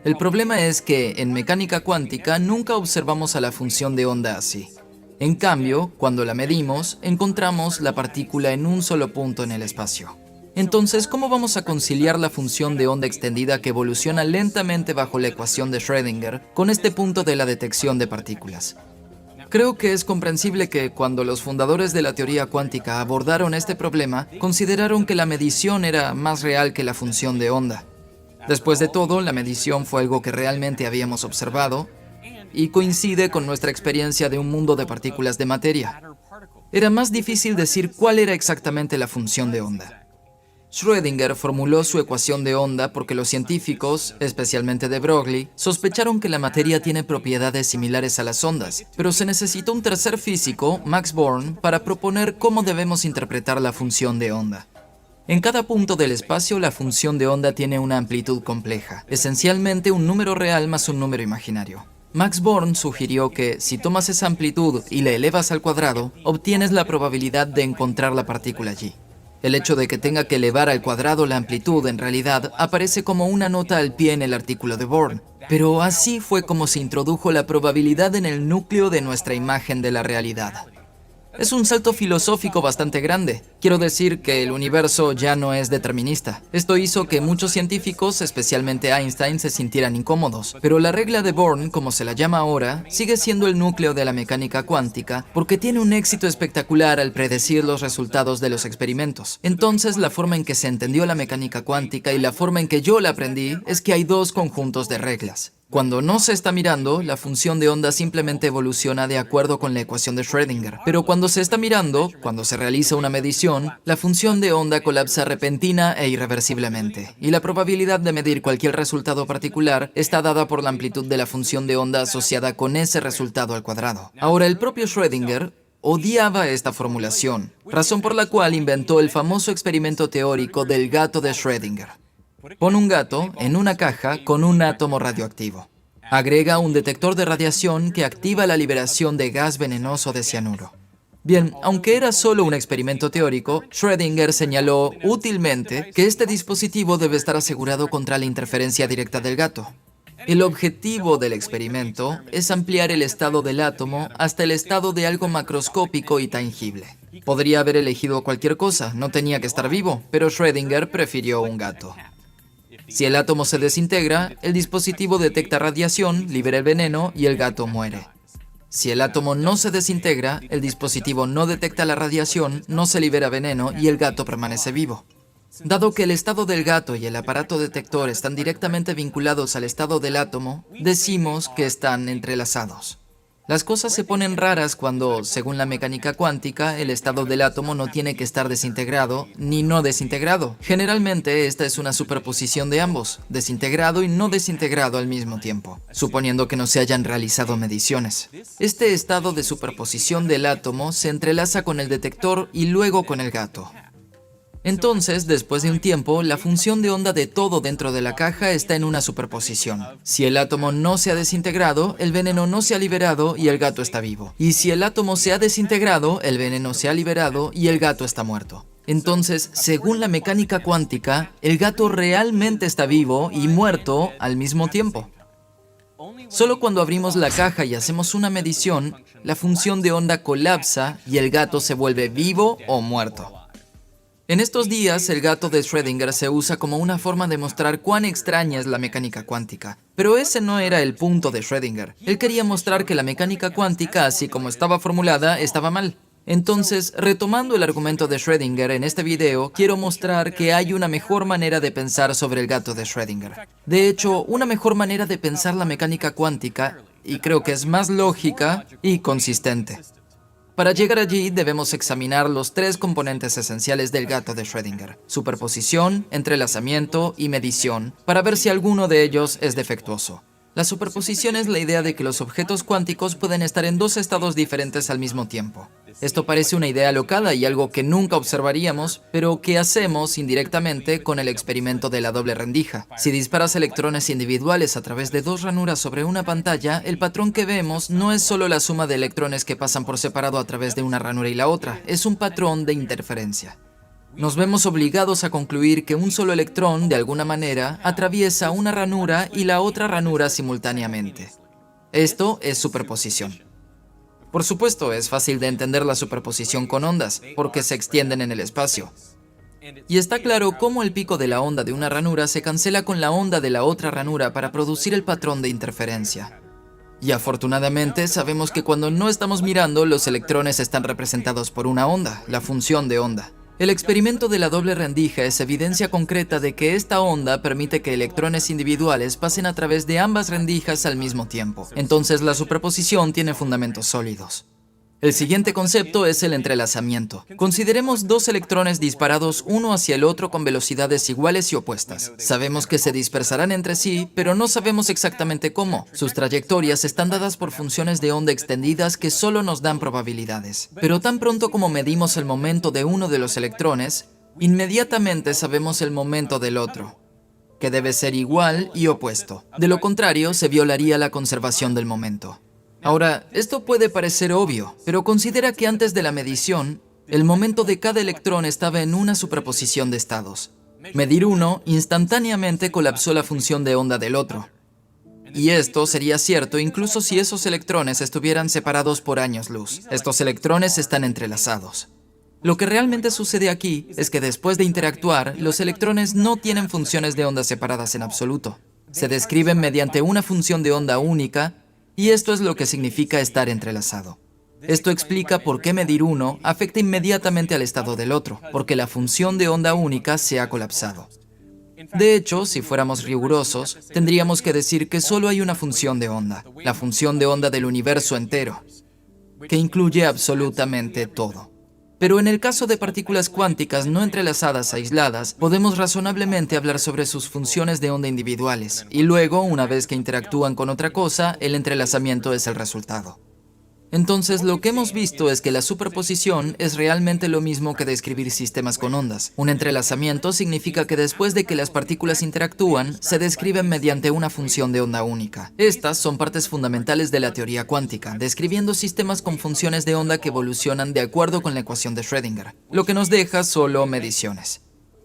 El problema es que, en mecánica cuántica, nunca observamos a la función de onda así. En cambio, cuando la medimos, encontramos la partícula en un solo punto en el espacio. Entonces, ¿cómo vamos a conciliar la función de onda extendida que evoluciona lentamente bajo la ecuación de Schrödinger con este punto de la detección de partículas? Creo que es comprensible que cuando los fundadores de la teoría cuántica abordaron este problema, consideraron que la medición era más real que la función de onda. Después de todo, la medición fue algo que realmente habíamos observado y coincide con nuestra experiencia de un mundo de partículas de materia. Era más difícil decir cuál era exactamente la función de onda. Schrödinger formuló su ecuación de onda porque los científicos, especialmente de Broglie, sospecharon que la materia tiene propiedades similares a las ondas, pero se necesitó un tercer físico, Max Born, para proponer cómo debemos interpretar la función de onda. En cada punto del espacio, la función de onda tiene una amplitud compleja, esencialmente un número real más un número imaginario. Max Born sugirió que, si tomas esa amplitud y la elevas al cuadrado, obtienes la probabilidad de encontrar la partícula allí. El hecho de que tenga que elevar al cuadrado la amplitud en realidad aparece como una nota al pie en el artículo de Born, pero así fue como se introdujo la probabilidad en el núcleo de nuestra imagen de la realidad. Es un salto filosófico bastante grande. Quiero decir que el universo ya no es determinista. Esto hizo que muchos científicos, especialmente Einstein, se sintieran incómodos. Pero la regla de Born, como se la llama ahora, sigue siendo el núcleo de la mecánica cuántica porque tiene un éxito espectacular al predecir los resultados de los experimentos. Entonces, la forma en que se entendió la mecánica cuántica y la forma en que yo la aprendí es que hay dos conjuntos de reglas. Cuando no se está mirando, la función de onda simplemente evoluciona de acuerdo con la ecuación de Schrödinger. Pero cuando se está mirando, cuando se realiza una medición, la función de onda colapsa repentina e irreversiblemente. Y la probabilidad de medir cualquier resultado particular está dada por la amplitud de la función de onda asociada con ese resultado al cuadrado. Ahora, el propio Schrödinger odiaba esta formulación, razón por la cual inventó el famoso experimento teórico del gato de Schrödinger. Pon un gato en una caja con un átomo radioactivo. Agrega un detector de radiación que activa la liberación de gas venenoso de cianuro. Bien, aunque era solo un experimento teórico, Schrödinger señaló útilmente que este dispositivo debe estar asegurado contra la interferencia directa del gato. El objetivo del experimento es ampliar el estado del átomo hasta el estado de algo macroscópico y tangible. Podría haber elegido cualquier cosa, no tenía que estar vivo, pero Schrödinger prefirió un gato. Si el átomo se desintegra, el dispositivo detecta radiación, libera el veneno y el gato muere. Si el átomo no se desintegra, el dispositivo no detecta la radiación, no se libera veneno y el gato permanece vivo. Dado que el estado del gato y el aparato detector están directamente vinculados al estado del átomo, decimos que están entrelazados. Las cosas se ponen raras cuando, según la mecánica cuántica, el estado del átomo no tiene que estar desintegrado ni no desintegrado. Generalmente esta es una superposición de ambos, desintegrado y no desintegrado al mismo tiempo, suponiendo que no se hayan realizado mediciones. Este estado de superposición del átomo se entrelaza con el detector y luego con el gato. Entonces, después de un tiempo, la función de onda de todo dentro de la caja está en una superposición. Si el átomo no se ha desintegrado, el veneno no se ha liberado y el gato está vivo. Y si el átomo se ha desintegrado, el veneno se ha liberado y el gato está muerto. Entonces, según la mecánica cuántica, el gato realmente está vivo y muerto al mismo tiempo. Solo cuando abrimos la caja y hacemos una medición, la función de onda colapsa y el gato se vuelve vivo o muerto. En estos días, el gato de Schrödinger se usa como una forma de mostrar cuán extraña es la mecánica cuántica. Pero ese no era el punto de Schrödinger. Él quería mostrar que la mecánica cuántica, así como estaba formulada, estaba mal. Entonces, retomando el argumento de Schrödinger en este video, quiero mostrar que hay una mejor manera de pensar sobre el gato de Schrödinger. De hecho, una mejor manera de pensar la mecánica cuántica, y creo que es más lógica y consistente. Para llegar allí, debemos examinar los tres componentes esenciales del gato de Schrödinger: superposición, entrelazamiento y medición, para ver si alguno de ellos es defectuoso. La superposición es la idea de que los objetos cuánticos pueden estar en dos estados diferentes al mismo tiempo. Esto parece una idea alocada y algo que nunca observaríamos, pero que hacemos indirectamente con el experimento de la doble rendija. Si disparas electrones individuales a través de dos ranuras sobre una pantalla, el patrón que vemos no es solo la suma de electrones que pasan por separado a través de una ranura y la otra, es un patrón de interferencia. Nos vemos obligados a concluir que un solo electrón, de alguna manera, atraviesa una ranura y la otra ranura simultáneamente. Esto es superposición. Por supuesto, es fácil de entender la superposición con ondas, porque se extienden en el espacio. Y está claro cómo el pico de la onda de una ranura se cancela con la onda de la otra ranura para producir el patrón de interferencia. Y afortunadamente sabemos que cuando no estamos mirando, los electrones están representados por una onda, la función de onda. El experimento de la doble rendija es evidencia concreta de que esta onda permite que electrones individuales pasen a través de ambas rendijas al mismo tiempo. Entonces la superposición tiene fundamentos sólidos. El siguiente concepto es el entrelazamiento. Consideremos dos electrones disparados uno hacia el otro con velocidades iguales y opuestas. Sabemos que se dispersarán entre sí, pero no sabemos exactamente cómo. Sus trayectorias están dadas por funciones de onda extendidas que solo nos dan probabilidades. Pero tan pronto como medimos el momento de uno de los electrones, inmediatamente sabemos el momento del otro, que debe ser igual y opuesto. De lo contrario, se violaría la conservación del momento. Ahora, esto puede parecer obvio, pero considera que antes de la medición, el momento de cada electrón estaba en una superposición de estados. Medir uno instantáneamente colapsó la función de onda del otro. Y esto sería cierto incluso si esos electrones estuvieran separados por años luz. Estos electrones están entrelazados. Lo que realmente sucede aquí es que después de interactuar, los electrones no tienen funciones de onda separadas en absoluto. Se describen mediante una función de onda única, y esto es lo que significa estar entrelazado. Esto explica por qué medir uno afecta inmediatamente al estado del otro, porque la función de onda única se ha colapsado. De hecho, si fuéramos rigurosos, tendríamos que decir que solo hay una función de onda, la función de onda del universo entero, que incluye absolutamente todo. Pero en el caso de partículas cuánticas no entrelazadas aisladas, podemos razonablemente hablar sobre sus funciones de onda individuales, y luego, una vez que interactúan con otra cosa, el entrelazamiento es el resultado. Entonces, lo que hemos visto es que la superposición es realmente lo mismo que describir sistemas con ondas. Un entrelazamiento significa que después de que las partículas interactúan, se describen mediante una función de onda única. Estas son partes fundamentales de la teoría cuántica, describiendo sistemas con funciones de onda que evolucionan de acuerdo con la ecuación de Schrödinger, lo que nos deja solo mediciones.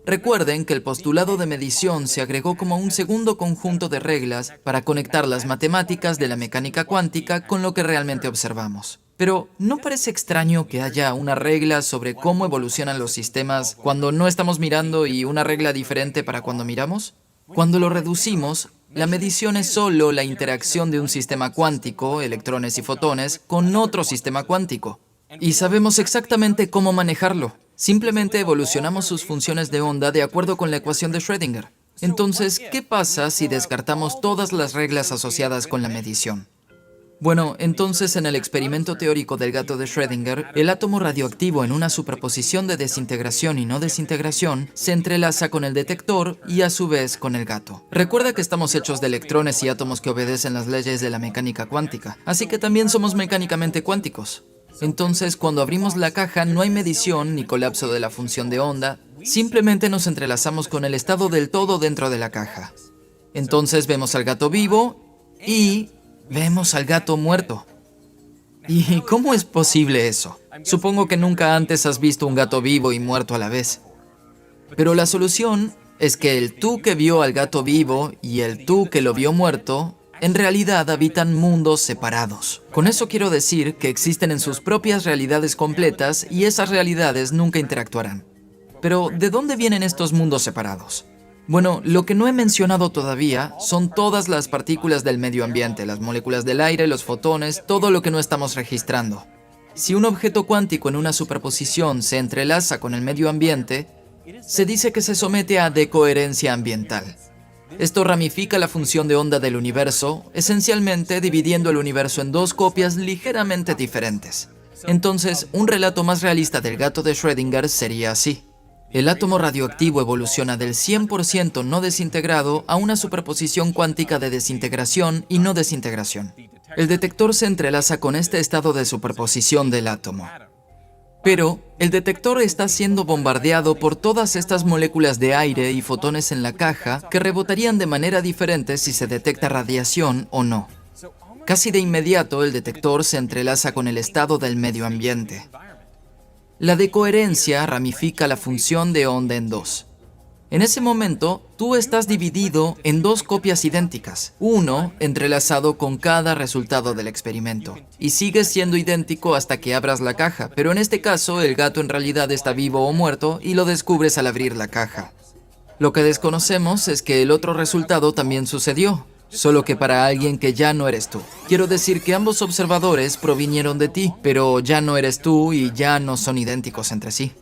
Recuerden que el postulado de medición se agregó como un segundo conjunto de reglas para conectar las matemáticas de la mecánica cuántica con lo que realmente observamos. Pero, ¿no parece extraño que haya una regla sobre cómo evolucionan los sistemas cuando no estamos mirando y una regla diferente para cuando miramos? Cuando lo reducimos, la medición es solo la interacción de un sistema cuántico, electrones y fotones, con otro sistema cuántico. Y sabemos exactamente cómo manejarlo. Simplemente evolucionamos sus funciones de onda de acuerdo con la ecuación de Schrödinger. Entonces, ¿qué pasa si descartamos todas las reglas asociadas con la medición? Bueno, entonces en el experimento teórico del gato de Schrödinger, el átomo radioactivo en una superposición de desintegración y no desintegración se entrelaza con el detector y a su vez con el gato. Recuerda que estamos hechos de electrones y átomos que obedecen las leyes de la mecánica cuántica, así que también somos mecánicamente cuánticos. Entonces, cuando abrimos la caja no hay medición ni colapso de la función de onda, Simplemente nos entrelazamos con el estado del todo dentro de la caja. Entonces vemos al gato vivo y vemos al gato muerto. ¿Y cómo es posible eso? Supongo que nunca antes has visto un gato vivo y muerto a la vez. Pero la solución es que el tú que vio al gato vivo y el tú que lo vio muerto, en realidad habitan mundos separados. Con eso quiero decir que existen en sus propias realidades completas y esas realidades nunca interactuarán. Pero, ¿de dónde vienen estos mundos separados? Bueno, lo que no he mencionado todavía son todas las partículas del medio ambiente, las moléculas del aire, los fotones, todo lo que no estamos registrando. Si un objeto cuántico en una superposición se entrelaza con el medio ambiente, se dice que se somete a decoherencia ambiental. Esto ramifica la función de onda del universo, esencialmente dividiendo el universo en dos copias ligeramente diferentes. Entonces, un relato más realista del gato de Schrödinger sería así. El átomo radioactivo evoluciona del 100% no desintegrado a una superposición cuántica de desintegración y no desintegración. El detector se entrelaza con este estado de superposición del átomo. Pero el detector está siendo bombardeado por todas estas moléculas de aire y fotones en la caja que rebotarían de manera diferente si se detecta radiación o no. Casi de inmediato el detector se entrelaza con el estado del medio ambiente. La decoherencia ramifica la función de onda en dos. En ese momento, tú estás dividido en dos copias idénticas, uno entrelazado con cada resultado del experimento, y sigues siendo idéntico hasta que abras la caja, pero en este caso el gato en realidad está vivo o muerto y lo descubres al abrir la caja. Lo que desconocemos es que el otro resultado también sucedió, solo que para alguien que ya no eres tú. Quiero decir que ambos observadores provinieron de ti, pero ya no eres tú y ya no son idénticos entre sí.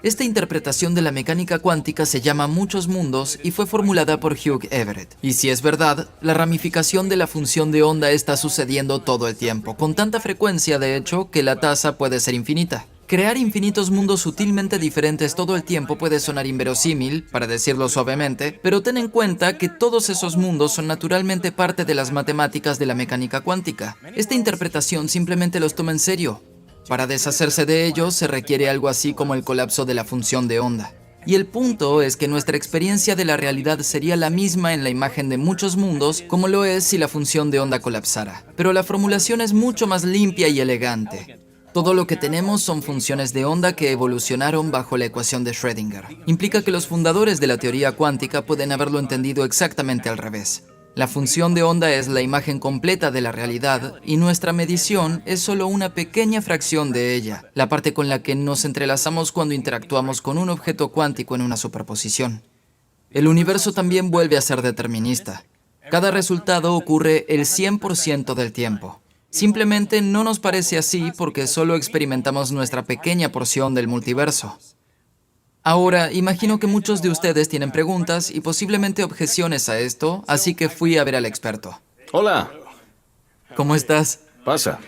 Esta interpretación de la mecánica cuántica se llama muchos mundos y fue formulada por Hugh Everett. Y si es verdad, la ramificación de la función de onda está sucediendo todo el tiempo, con tanta frecuencia de hecho que la tasa puede ser infinita. Crear infinitos mundos sutilmente diferentes todo el tiempo puede sonar inverosímil, para decirlo suavemente, pero ten en cuenta que todos esos mundos son naturalmente parte de las matemáticas de la mecánica cuántica. Esta interpretación simplemente los toma en serio. Para deshacerse de ellos se requiere algo así como el colapso de la función de onda. Y el punto es que nuestra experiencia de la realidad sería la misma en la imagen de muchos mundos como lo es si la función de onda colapsara. Pero la formulación es mucho más limpia y elegante. Todo lo que tenemos son funciones de onda que evolucionaron bajo la ecuación de Schrödinger. Implica que los fundadores de la teoría cuántica pueden haberlo entendido exactamente al revés. La función de onda es la imagen completa de la realidad y nuestra medición es solo una pequeña fracción de ella, la parte con la que nos entrelazamos cuando interactuamos con un objeto cuántico en una superposición. El universo también vuelve a ser determinista. Cada resultado ocurre el 100% del tiempo. Simplemente no nos parece así porque solo experimentamos nuestra pequeña porción del multiverso. Ahora, imagino que muchos de ustedes tienen preguntas y posiblemente objeciones a esto, así que fui a ver al experto. Hola. ¿Cómo estás? Pasa.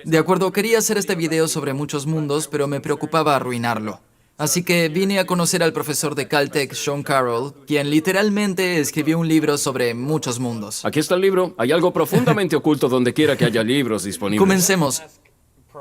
De acuerdo, quería hacer este video sobre muchos mundos, pero me preocupaba arruinarlo. Así que vine a conocer al profesor de Caltech, Sean Carroll, quien literalmente escribió un libro sobre muchos mundos. Aquí está el libro. Hay algo profundamente oculto donde quiera que haya libros disponibles. Comencemos.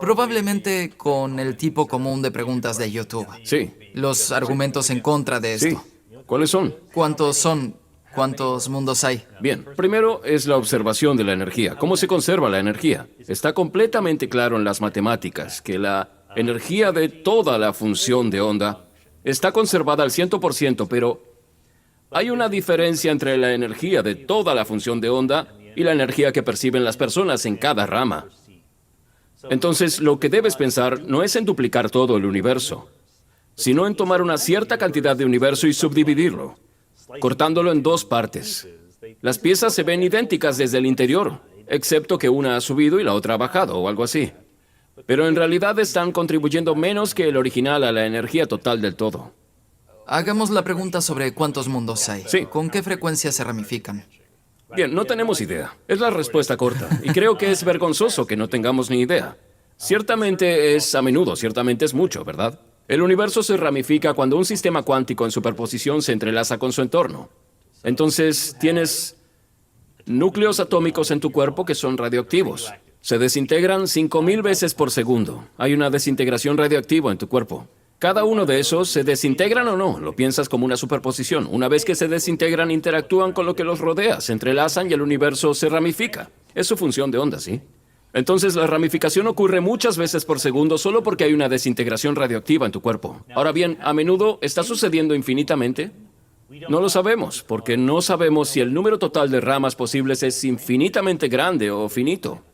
Probablemente con el tipo común de preguntas de YouTube. Sí. Los argumentos en contra de Sí. esto. ¿Cuáles son? ¿Cuántos son? ¿Cuántos mundos hay? Bien. Primero es la observación de la energía. ¿Cómo se conserva la energía? Está completamente claro en las matemáticas que la energía de toda la función de onda está conservada al 100%, pero hay una diferencia entre la energía de toda la función de onda y la energía que perciben las personas en cada rama. Entonces, lo que debes pensar no es en duplicar todo el universo, sino en tomar una cierta cantidad de universo y subdividirlo, cortándolo en dos partes. Las piezas se ven idénticas desde el interior, excepto que una ha subido y la otra ha bajado o algo así. Pero en realidad están contribuyendo menos que el original a la energía total del todo. Hagamos la pregunta sobre cuántos mundos hay. Sí. ¿Con qué frecuencia se ramifican? Bien, no tenemos idea. Es la respuesta corta. Y creo que es vergonzoso que no tengamos ni idea. Ciertamente es a menudo, ciertamente es mucho, ¿verdad? El universo se ramifica cuando un sistema cuántico en superposición se entrelaza con su entorno. Entonces, tienes núcleos atómicos en tu cuerpo que son radioactivos. Se desintegran 5000 veces por segundo. Hay una desintegración radioactiva en tu cuerpo. Cada uno de esos se desintegran o no, lo piensas como una superposición. Una vez que se desintegran, interactúan con lo que los rodea, se entrelazan y el universo se ramifica. Es su función de onda, ¿sí? Entonces la ramificación ocurre muchas veces por segundo solo porque hay una desintegración radioactiva en tu cuerpo. Ahora bien, a menudo está sucediendo infinitamente. No lo sabemos, porque no sabemos si el número total de ramas posibles es infinitamente grande o finito.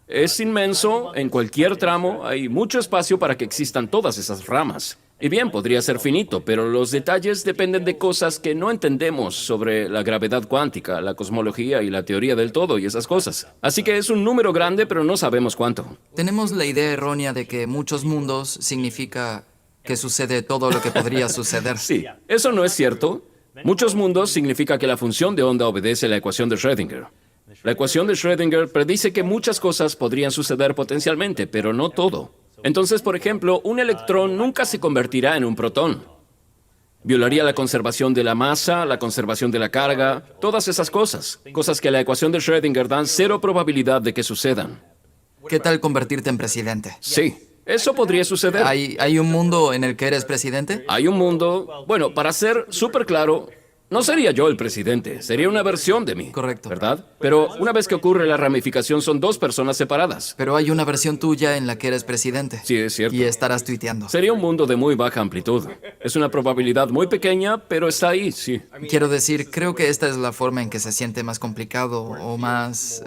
Es inmenso, en cualquier tramo hay mucho espacio para que existan todas esas ramas. Y bien, podría ser finito, pero los detalles dependen de cosas que no entendemos sobre la gravedad cuántica, la cosmología y la teoría del todo y esas cosas. Así que es un número grande, pero no sabemos cuánto. Tenemos la idea errónea de que muchos mundos significa que sucede todo lo que podría suceder. Sí, eso no es cierto. Muchos mundos significa que la función de onda obedece a la ecuación de Schrödinger. La ecuación de Schrödinger predice que muchas cosas podrían suceder potencialmente, pero no todo. Entonces, por ejemplo, un electrón nunca se convertirá en un protón. Violaría la conservación de la masa, la conservación de la carga, todas esas cosas. Cosas que la ecuación de Schrödinger dan cero probabilidad de que sucedan. ¿Qué tal convertirte en presidente? Sí, eso podría suceder. ¿Hay un mundo en el que eres presidente? Hay un mundo... Bueno, para ser súper claro, no sería yo el presidente, sería una versión de mí. Correcto. ¿Verdad? Pero una vez que ocurre la ramificación, son dos personas separadas. Pero hay una versión tuya en la que eres presidente. Sí, es cierto. Y estarás tuiteando. Sería un mundo de muy baja amplitud. Es una probabilidad muy pequeña, pero está ahí, sí. Quiero decir, creo que esta es la forma en que se siente más complicado o más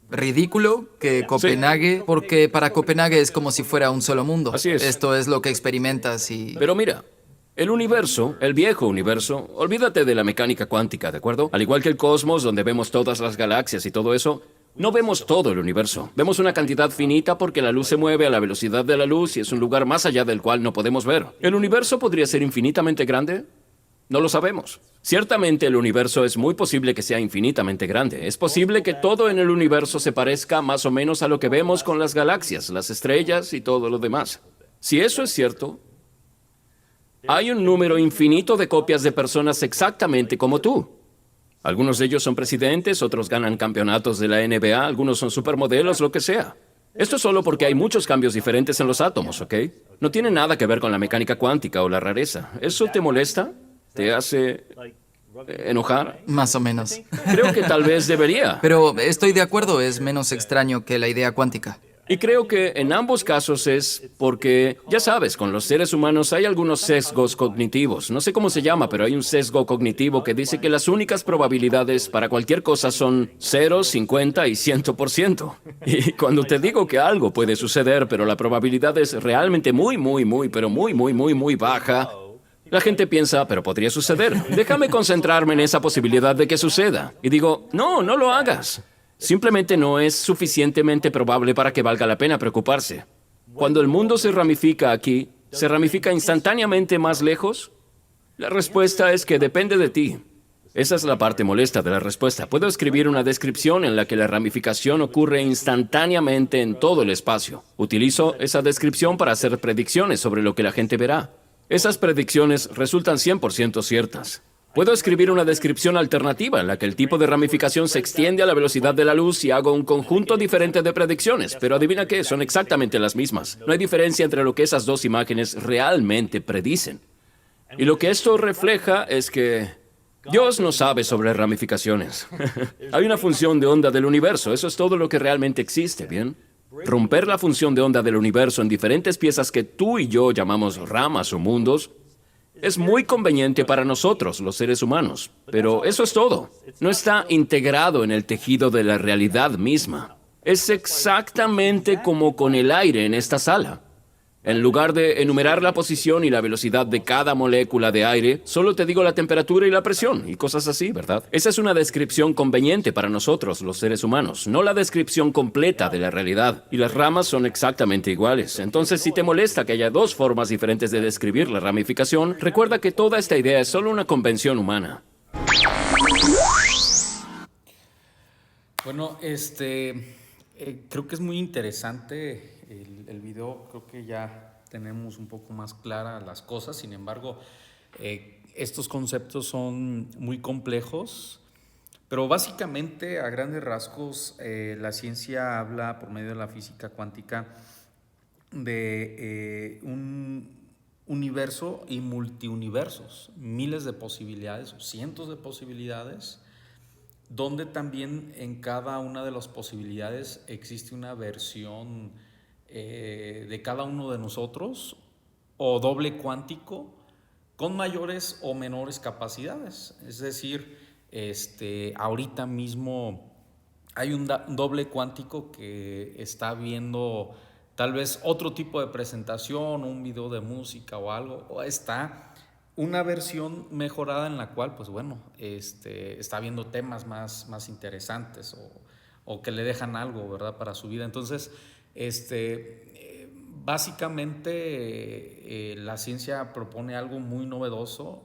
ridículo que Copenhague, porque para Copenhague es como si fuera un solo mundo. Así es. Esto es lo que experimentas y... Pero mira, el universo, el viejo universo, olvídate de la mecánica cuántica, ¿de acuerdo? Al igual que el cosmos, donde vemos todas las galaxias y todo eso, no vemos todo el universo. Vemos una cantidad finita porque la luz se mueve a la velocidad de la luz y es un lugar más allá del cual no podemos ver. ¿El universo podría ser infinitamente grande? No lo sabemos. Ciertamente el universo es muy posible que sea infinitamente grande. Es posible que todo en el universo se parezca más o menos a lo que vemos con las galaxias, las estrellas y todo lo demás. Si eso es cierto, hay un número infinito de copias de personas exactamente como tú. Algunos de ellos son presidentes, otros ganan campeonatos de la NBA, algunos son supermodelos, lo que sea. Esto es solo porque hay muchos cambios diferentes en los átomos, ¿ok? No tiene nada que ver con la mecánica cuántica o la rareza. ¿Eso te molesta? ¿Te hace enojar? Más o menos. Creo que tal vez debería. Pero estoy de acuerdo, es menos extraño que la idea cuántica. Y creo que en ambos casos es porque, ya sabes, con los seres humanos hay algunos sesgos cognitivos. No sé cómo se llama, pero hay un sesgo cognitivo que dice que las únicas probabilidades para cualquier cosa son 0, 50 y 100%. Y cuando te digo que algo puede suceder, pero la probabilidad es realmente muy baja, la gente piensa, pero podría suceder. Déjame concentrarme en esa posibilidad de que suceda. Y digo, no, no lo hagas. Simplemente no es suficientemente probable para que valga la pena preocuparse. Cuando el mundo se ramifica aquí, ¿se ramifica instantáneamente más lejos? La respuesta es que depende de ti. Esa es la parte molesta de la respuesta. Puedo escribir una descripción en la que la ramificación ocurre instantáneamente en todo el espacio. Utilizo esa descripción para hacer predicciones sobre lo que la gente verá. Esas predicciones resultan 100% ciertas. Puedo escribir una descripción alternativa en la que el tipo de ramificación se extiende a la velocidad de la luz y hago un conjunto diferente de predicciones, pero adivina qué, son exactamente las mismas. No hay diferencia entre lo que esas dos imágenes realmente predicen. Y lo que esto refleja es que Dios no sabe sobre ramificaciones. Hay una función de onda del universo, eso es todo lo que realmente existe, ¿bien? Romper la función de onda del universo en diferentes piezas que tú y yo llamamos ramas o mundos es muy conveniente para nosotros, los seres humanos, pero eso es todo. No está integrado en el tejido de la realidad misma. Es exactamente como con el aire en esta sala. En lugar de enumerar la posición y la velocidad de cada molécula de aire, solo te digo la temperatura y la presión y cosas así, ¿verdad? Esa es una descripción conveniente para nosotros, los seres humanos, no la descripción completa de la realidad. Y las ramas son exactamente iguales. Entonces, si te molesta que haya dos formas diferentes de describir la ramificación, recuerda que toda esta idea es solo una convención humana. Bueno, creo que es muy interesante el video. Creo que ya tenemos un poco más claras las cosas. Sin embargo, estos conceptos son muy complejos, Pero básicamente, a grandes rasgos, la ciencia habla por medio de la física cuántica de un universo y multiuniversos, miles de posibilidades o cientos de posibilidades, donde también en cada una de las posibilidades existe una versión de cada uno de nosotros o doble cuántico con mayores o menores capacidades. Es decir, ahorita mismo hay un doble cuántico que está viendo tal vez otro tipo de presentación, un video de música o algo, o está una versión mejorada en la cual, pues bueno, está viendo temas más interesantes o que le dejan algo, ¿verdad?, para su vida. Entonces, básicamente la ciencia propone algo muy novedoso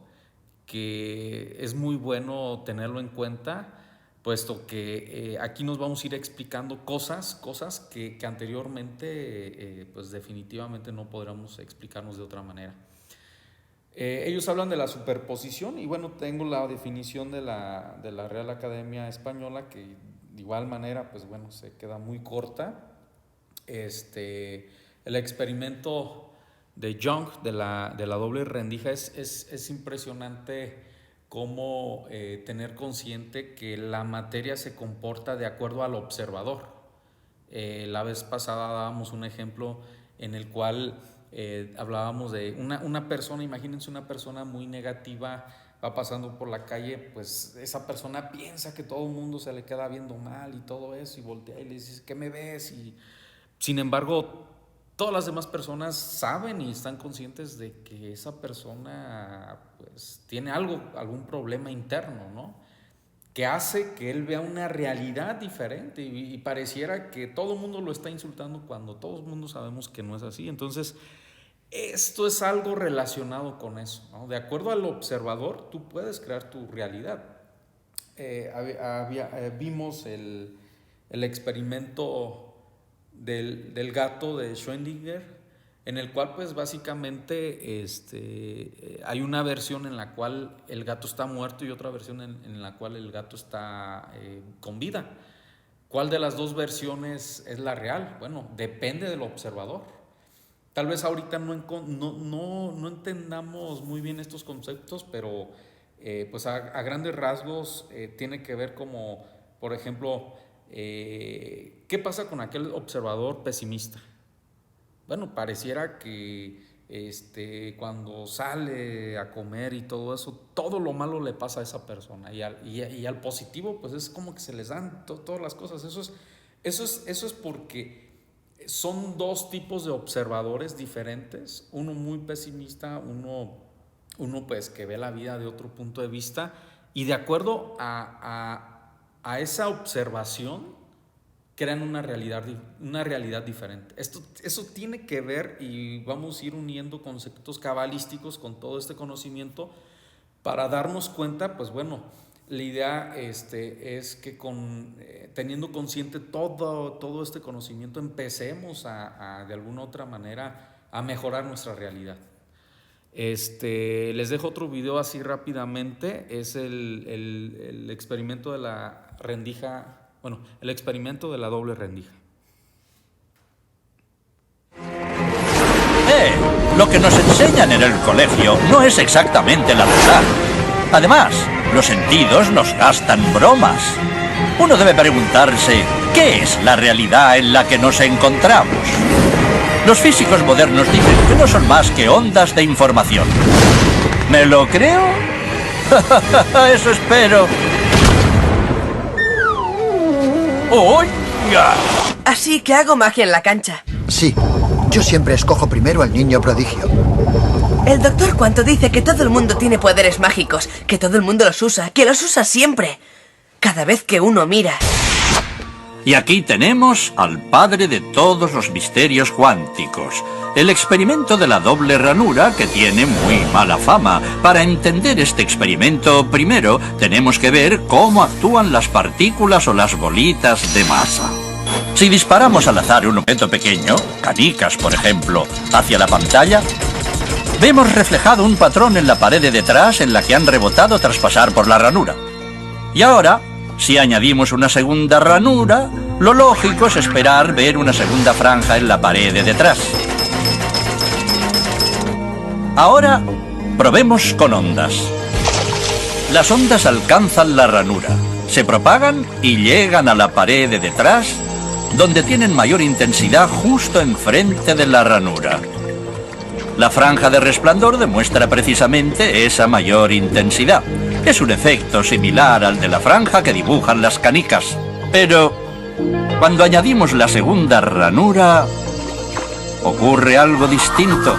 que es muy bueno tenerlo en cuenta, puesto que aquí nos vamos a ir explicando cosas que anteriormente pues definitivamente no podríamos explicarnos de otra manera. Ellos hablan de la superposición y bueno, tengo la definición de la Real Academia Española, que de igual manera pues bueno, se queda muy corta. El experimento de Young de la doble rendija es impresionante cómo tener consciente que la materia se comporta de acuerdo al observador. La vez pasada dábamos un ejemplo en el cual hablábamos de una persona, imagínense una persona muy negativa, va pasando por la calle, pues esa persona piensa que todo el mundo se le queda viendo mal y todo eso, y voltea y le dice, ¿qué me ves? Y sin embargo, todas las demás personas saben y están conscientes de que esa persona pues tiene algún problema interno, ¿no?, que hace que él vea una realidad diferente y pareciera que todo el mundo lo está insultando cuando todo el mundo sabemos que no es así. Entonces, esto es algo relacionado con eso, ¿no? De acuerdo al observador, tú puedes crear tu realidad. Vimos el experimento del gato de Schrödinger, en el cual pues básicamente hay una versión en la cual el gato está muerto y otra versión en la cual el gato está con vida. ¿Cuál de las dos versiones es la real? Bueno, depende del observador. Tal vez ahorita no entendamos muy bien estos conceptos, pero pues a grandes rasgos tiene que ver como, por ejemplo, ¿qué pasa con aquel observador pesimista? Bueno, pareciera que cuando sale a comer y todo eso, todo lo malo le pasa a esa persona, y al positivo pues es como que se les dan todas las cosas. Eso es porque son dos tipos de observadores diferentes, uno muy pesimista, uno pues que ve la vida de otro punto de vista, y de acuerdo a esa observación crean una realidad diferente. Eso tiene que ver, y vamos a ir uniendo conceptos cabalísticos con todo este conocimiento para darnos cuenta, pues bueno, la idea es que teniendo consciente todo este conocimiento, empecemos de alguna otra manera a mejorar nuestra realidad. Les dejo otro video así rápidamente, es el experimento de la rendija. Bueno, el experimento de la doble rendija. Lo que nos enseñan en el colegio no es exactamente la verdad. Además, los sentidos nos gastan bromas. Uno debe preguntarse, ¿qué es la realidad en la que nos encontramos? Los físicos modernos dicen que no son más que ondas de información. ¿Me lo creo? Eso espero. ¡Oiga! Así que hago magia en la cancha. Sí, yo siempre escojo primero al niño prodigio. El doctor Quanto dice que todo el mundo tiene poderes mágicos, que todo el mundo los usa, que los usa siempre. Cada vez que uno mira. Y aquí tenemos al padre de todos los misterios cuánticos. El experimento de la doble ranura, que tiene muy mala fama. Para entender este experimento, primero tenemos que ver cómo actúan las partículas o las bolitas de masa. Si disparamos al azar un objeto pequeño, canicas por ejemplo, hacia la pantalla, vemos reflejado un patrón en la pared de detrás en la que han rebotado tras pasar por la ranura. Y ahora, Si añadimos una segunda ranura, lo lógico es esperar ver una segunda franja en la pared de detrás. Ahora, probemos con ondas. Las ondas alcanzan la ranura, se propagan y llegan a la pared de detrás, donde tienen mayor intensidad justo enfrente de la ranura. La franja de resplandor demuestra precisamente esa mayor intensidad. Es un efecto similar al de la franja que dibujan las canicas. Pero cuando añadimos la segunda ranura, ocurre algo distinto.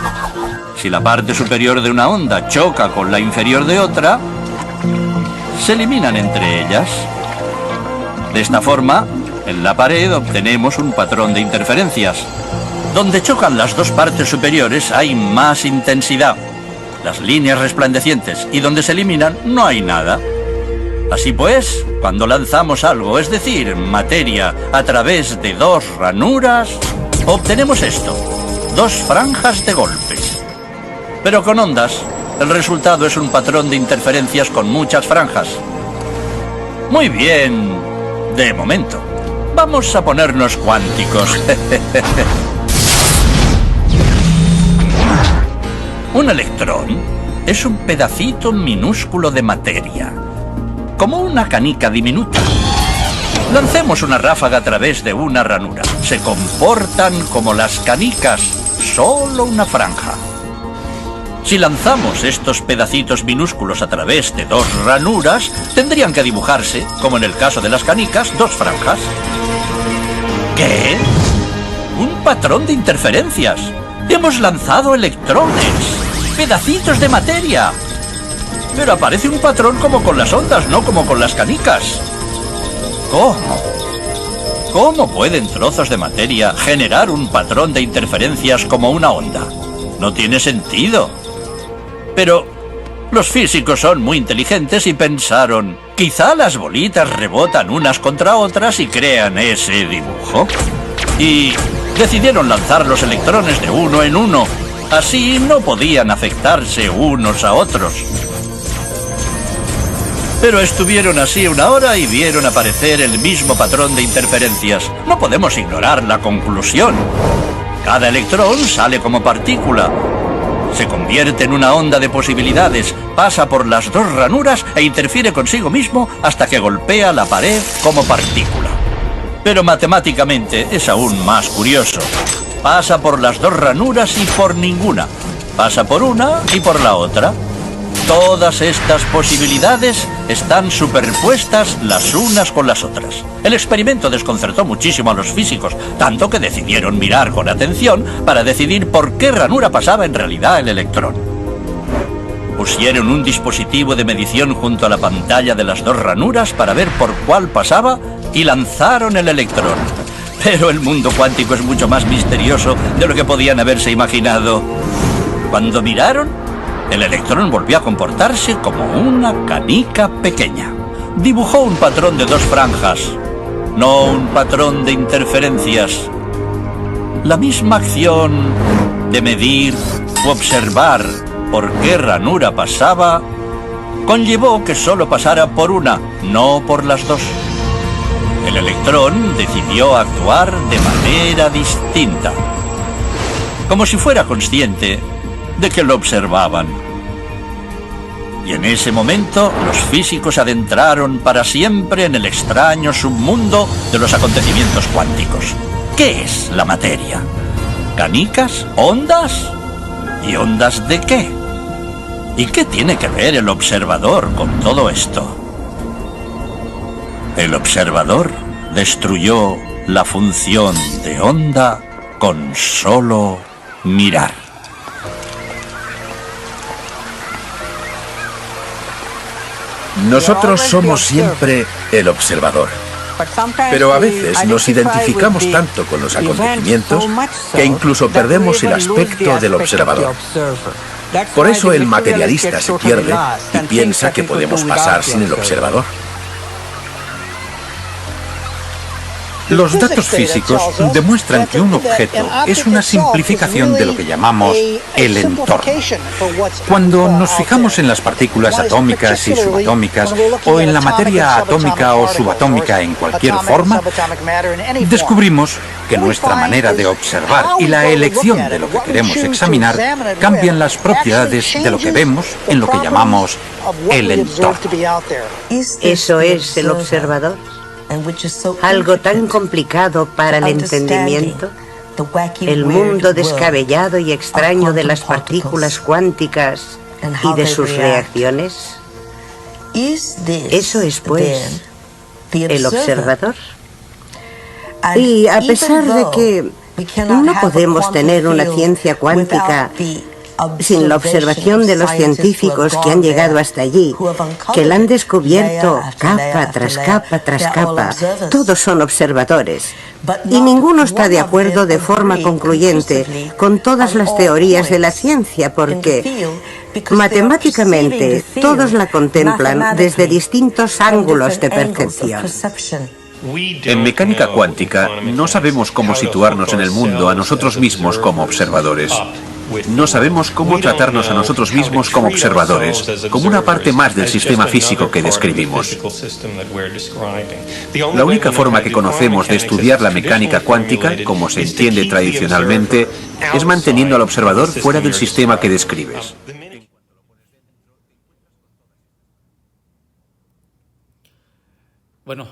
Si la parte superior de una onda choca con la inferior de otra, se eliminan entre ellas. De esta forma, en la pared obtenemos un patrón de interferencias. Donde chocan las dos partes superiores hay más intensidad, las líneas resplandecientes, y donde se eliminan no hay nada. Así pues, cuando lanzamos algo, es decir, materia, a través de dos ranuras, obtenemos esto, dos franjas de golpes. Pero con ondas, el resultado es un patrón de interferencias con muchas franjas. Muy bien, de momento. Vamos a ponernos cuánticos. Un electrón es un pedacito minúsculo de materia, como una canica diminuta. Lancemos una ráfaga a través de una ranura. Se comportan como las canicas, solo una franja. Si lanzamos estos pedacitos minúsculos a través de dos ranuras, tendrían que dibujarse, como en el caso de las canicas, dos franjas. ¿Qué? Un patrón de interferencias. Hemos lanzado electrones, pedacitos de materia. Pero aparece un patrón como con las ondas, no como con las canicas. ¿Cómo? ¿Cómo pueden trozos de materia generar un patrón de interferencias como una onda? No tiene sentido. Pero los físicos son muy inteligentes y pensaron, quizá las bolitas rebotan unas contra otras y crean ese dibujo. Y decidieron lanzar los electrones de uno en uno. Así no podían afectarse unos a otros. Pero estuvieron así una hora y vieron aparecer el mismo patrón de interferencias. No podemos ignorar la conclusión. Cada electrón sale como partícula. Se convierte en una onda de posibilidades, pasa por las dos ranuras e interfiere consigo mismo hasta que golpea la pared como partícula. Pero matemáticamente es aún más curioso. Pasa por las dos ranuras y por ninguna. Pasa por una y por la otra. Todas estas posibilidades están superpuestas las unas con las otras. El experimento desconcertó muchísimo a los físicos, tanto que decidieron mirar con atención para decidir por qué ranura pasaba en realidad el electrón. Pusieron un dispositivo de medición junto a la pantalla de las dos ranuras para ver por cuál pasaba y lanzaron el electrón. Pero el mundo cuántico es mucho más misterioso de lo que podían haberse imaginado. Cuando miraron, el electrón volvió a comportarse como una canica pequeña. Dibujó un patrón de dos franjas, no un patrón de interferencias. La misma acción de medir u observar por qué ranura pasaba conllevó que solo pasara por una, no por las dos. El electrón decidió actuar de manera distinta, como si fuera consciente de que lo observaban. Y en ese momento los físicos adentraron para siempre en el extraño submundo de los acontecimientos cuánticos. ¿Qué es la materia? ¿Canicas? ¿Ondas? ¿Y ondas de qué? ¿Y qué tiene que ver el observador con todo esto? El observador destruyó la función de onda con solo mirar. Nosotros somos siempre el observador, pero a veces nos identificamos tanto con los acontecimientos que incluso perdemos el aspecto del observador. Por eso el materialista se pierde y piensa que podemos pasar sin el observador. Los datos físicos demuestran que un objeto es una simplificación de lo que llamamos el entorno. Cuando nos fijamos en las partículas atómicas y subatómicas, o en la materia atómica o subatómica en cualquier forma, descubrimos que nuestra manera de observar y la elección de lo que queremos examinar cambian las propiedades de lo que vemos en lo que llamamos el entorno. Eso es el observador. Algo tan complicado para el entendimiento. El mundo descabellado y extraño de las partículas cuánticas y de sus reacciones. Eso es, pues, el observador. Y a pesar de que no podemos tener una ciencia cuántica sin la observación de los científicos que han llegado hasta allí, que la han descubierto capa tras capa tras capa, todos son observadores. Y ninguno está de acuerdo de forma concluyente con todas las teorías de la ciencia, porque matemáticamente todos la contemplan desde distintos ángulos de percepción. En mecánica cuántica no sabemos cómo situarnos en el mundo a nosotros mismos como observadores. No sabemos cómo tratarnos a nosotros mismos como observadores, como una parte más del sistema físico que describimos. La única forma que conocemos de estudiar la mecánica cuántica, como se entiende tradicionalmente, es manteniendo al observador fuera del sistema que describes. Bueno,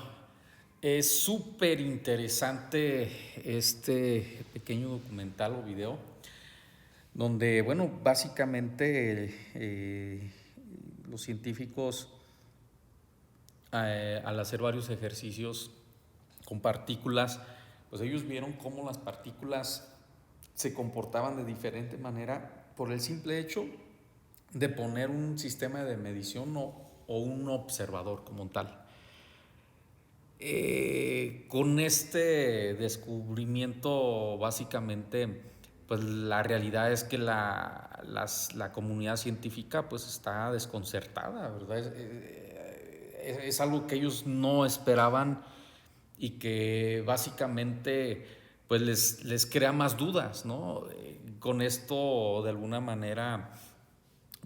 es súper interesante este pequeño documental o video, donde, bueno, básicamente los científicos, al hacer varios ejercicios con partículas, pues ellos vieron cómo las partículas se comportaban de diferente manera por el simple hecho de poner un sistema de medición o un observador como tal. Con este descubrimiento, básicamente, pues la realidad es que la comunidad científica pues está desconcertada, ¿verdad? Es algo que ellos no esperaban y que básicamente pues les crea más dudas, ¿no? Con esto, de alguna manera,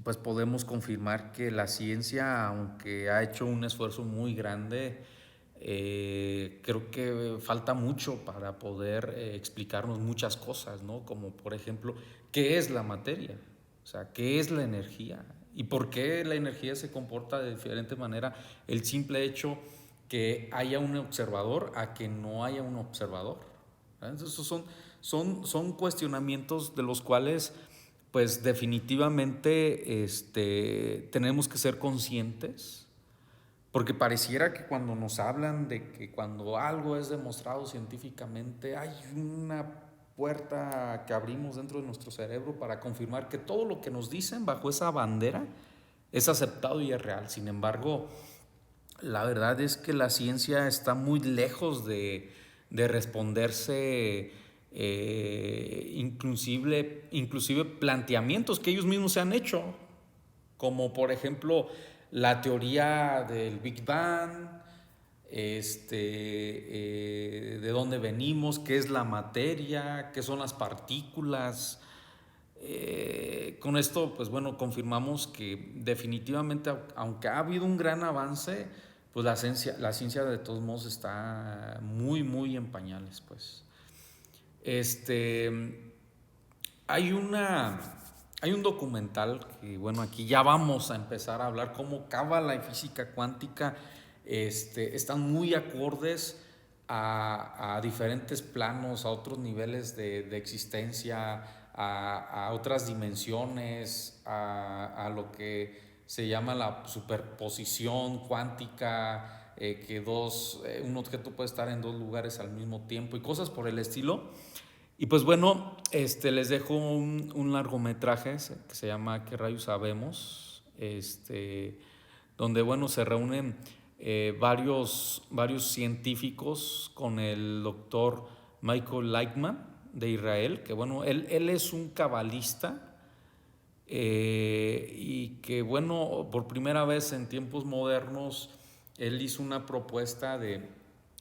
pues podemos confirmar que la ciencia, aunque ha hecho un esfuerzo muy grande, creo que falta mucho para poder explicarnos muchas cosas, ¿no? Como por ejemplo, ¿qué es la materia? O sea, ¿qué es la energía? ¿Y por qué la energía se comporta de diferente manera? El simple hecho que haya un observador a que no haya un observador. Entonces, esos son cuestionamientos de los cuales pues definitivamente tenemos que ser conscientes. Porque pareciera que cuando nos hablan de que cuando algo es demostrado científicamente, hay una puerta que abrimos dentro de nuestro cerebro para confirmar que todo lo que nos dicen bajo esa bandera es aceptado y es real. Sin embargo, la verdad es que la ciencia está muy lejos de responderse inclusive planteamientos que ellos mismos se han hecho, como por ejemplo la teoría del Big Bang, de dónde venimos, qué es la materia, qué son las partículas. Con esto, pues bueno, confirmamos que definitivamente, aunque ha habido un gran avance, pues la ciencia de todos modos está muy, muy en pañales, pues. Hay un documental que, bueno, aquí ya vamos a empezar a hablar cómo cábala y física cuántica están muy acordes a diferentes planos, a otros niveles de existencia, a otras dimensiones, a lo que se llama la superposición cuántica, que un objeto puede estar en dos lugares al mismo tiempo y cosas por el estilo. Y pues bueno, les dejo un largometraje que se llama ¿Qué rayos sabemos? Donde bueno, se reúnen varios científicos con el doctor Michael Lightman de Israel, que bueno, él es un cabalista y que bueno, por primera vez en tiempos modernos, él hizo una propuesta de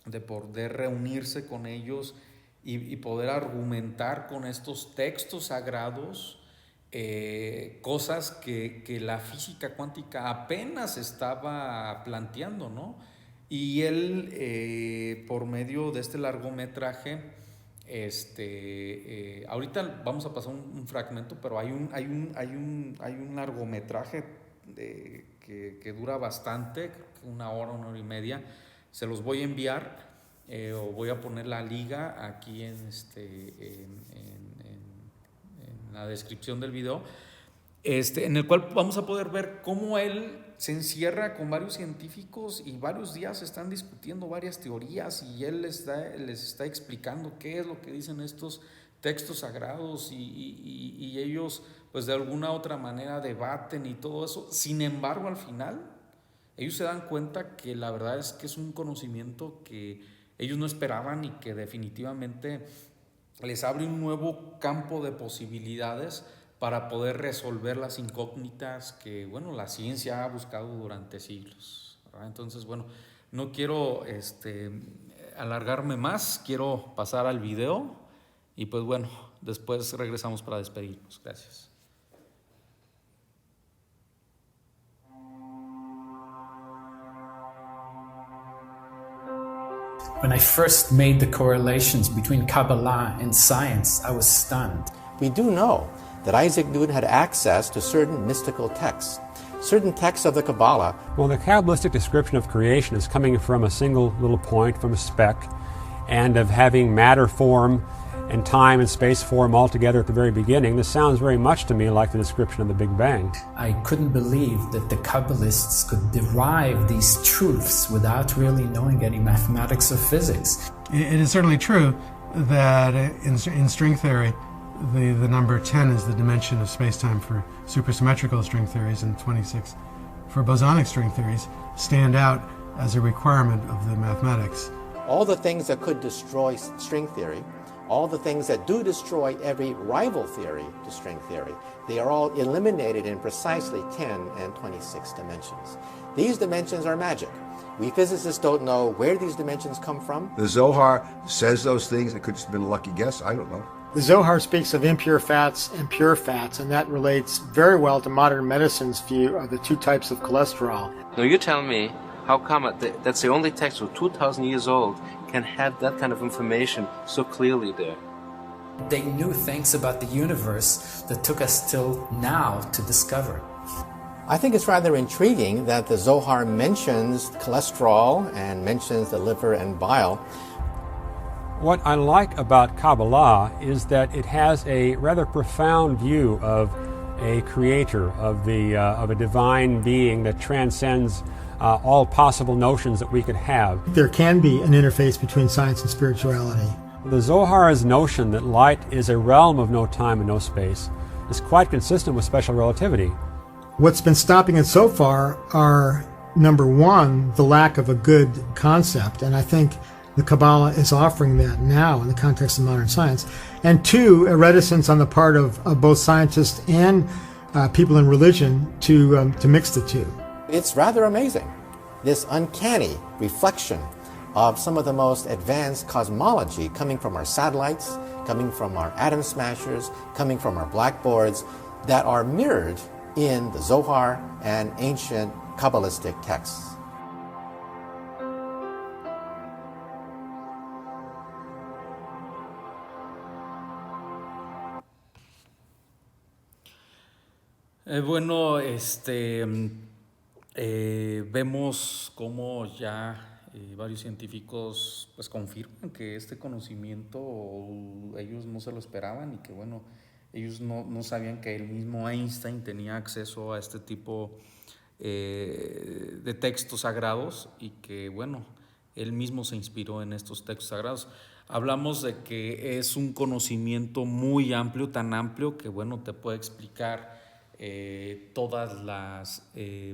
de poder reunirse con ellos y poder argumentar con estos textos sagrados cosas que la física cuántica apenas estaba planteando, ¿no? Y él, por medio de este largometraje, ahorita vamos a pasar un fragmento, pero hay un largometraje que dura bastante, 1 hora, 1 hora y media. Se los voy a enviar, o voy a poner la liga aquí en la descripción del video, en el cual vamos a poder ver cómo él se encierra con varios científicos y varios días están discutiendo varias teorías y él les está explicando qué es lo que dicen estos textos sagrados y ellos pues de alguna otra manera debaten y todo eso. Sin embargo, al final ellos se dan cuenta que la verdad es que es un conocimiento que ellos no esperaban y que definitivamente les abre un nuevo campo de posibilidades para poder resolver las incógnitas que, bueno, la ciencia ha buscado durante siglos, ¿verdad? Entonces, bueno, no quiero alargarme más, quiero pasar al video y pues bueno, después regresamos para despedirnos. Gracias. When I first made the correlations between Kabbalah and science, I was stunned. We do know that Isaac Newton had access to certain mystical texts, certain texts of the Kabbalah. Well, the Kabbalistic description of creation is coming from a single little point, from a speck, and of having matter form and time and space form all together at the very beginning. This sounds very much to me like the description of the Big Bang. I couldn't believe that the Kabbalists could derive these truths without really knowing any mathematics or physics. It is certainly true that in string theory, the number 10 is the dimension of space-time for supersymmetrical string theories, and 26 for bosonic string theories stand out as a requirement of the mathematics. All the things that could destroy string theory, all the things that do destroy every rival theory to string theory, they are all eliminated in precisely 10 and 26 dimensions. These dimensions are magic. We physicists don't know where these dimensions come from. The Zohar says those things. It could just have been a lucky guess. I don't know. The Zohar speaks of impure fats and pure fats, and that relates very well to modern medicine's view of the two types of cholesterol. Now you tell me, how come that's the only text for 2,000 years old can have that kind of information so clearly there? They knew things about the universe that took us till now to discover. I think it's rather intriguing that the Zohar mentions cholesterol and mentions the liver and bile. What I like about Kabbalah is that it has a rather profound view of a creator, of a divine being that transcends all possible notions that we could have. There can be an interface between science and spirituality. The Zohar's notion that light is a realm of no time and no space is quite consistent with special relativity. What's been stopping it so far are, number one, the lack of a good concept, and I think the Kabbalah is offering that now in the context of modern science, and two, a reticence on the part of both scientists and people in religion to mix the two. It's rather amazing, this uncanny reflection of some of the most advanced cosmology coming from our satellites, coming from our atom smashers, coming from our blackboards, that are mirrored in the Zohar and ancient Kabbalistic texts. Bueno, vemos cómo ya varios científicos pues confirman que este conocimiento ellos no se lo esperaban y que bueno, ellos no sabían que el mismo Einstein tenía acceso a este tipo de textos sagrados y que bueno, él mismo se inspiró en estos textos sagrados. Hablamos de que es un conocimiento muy amplio, tan amplio que bueno, te puede explicar todas las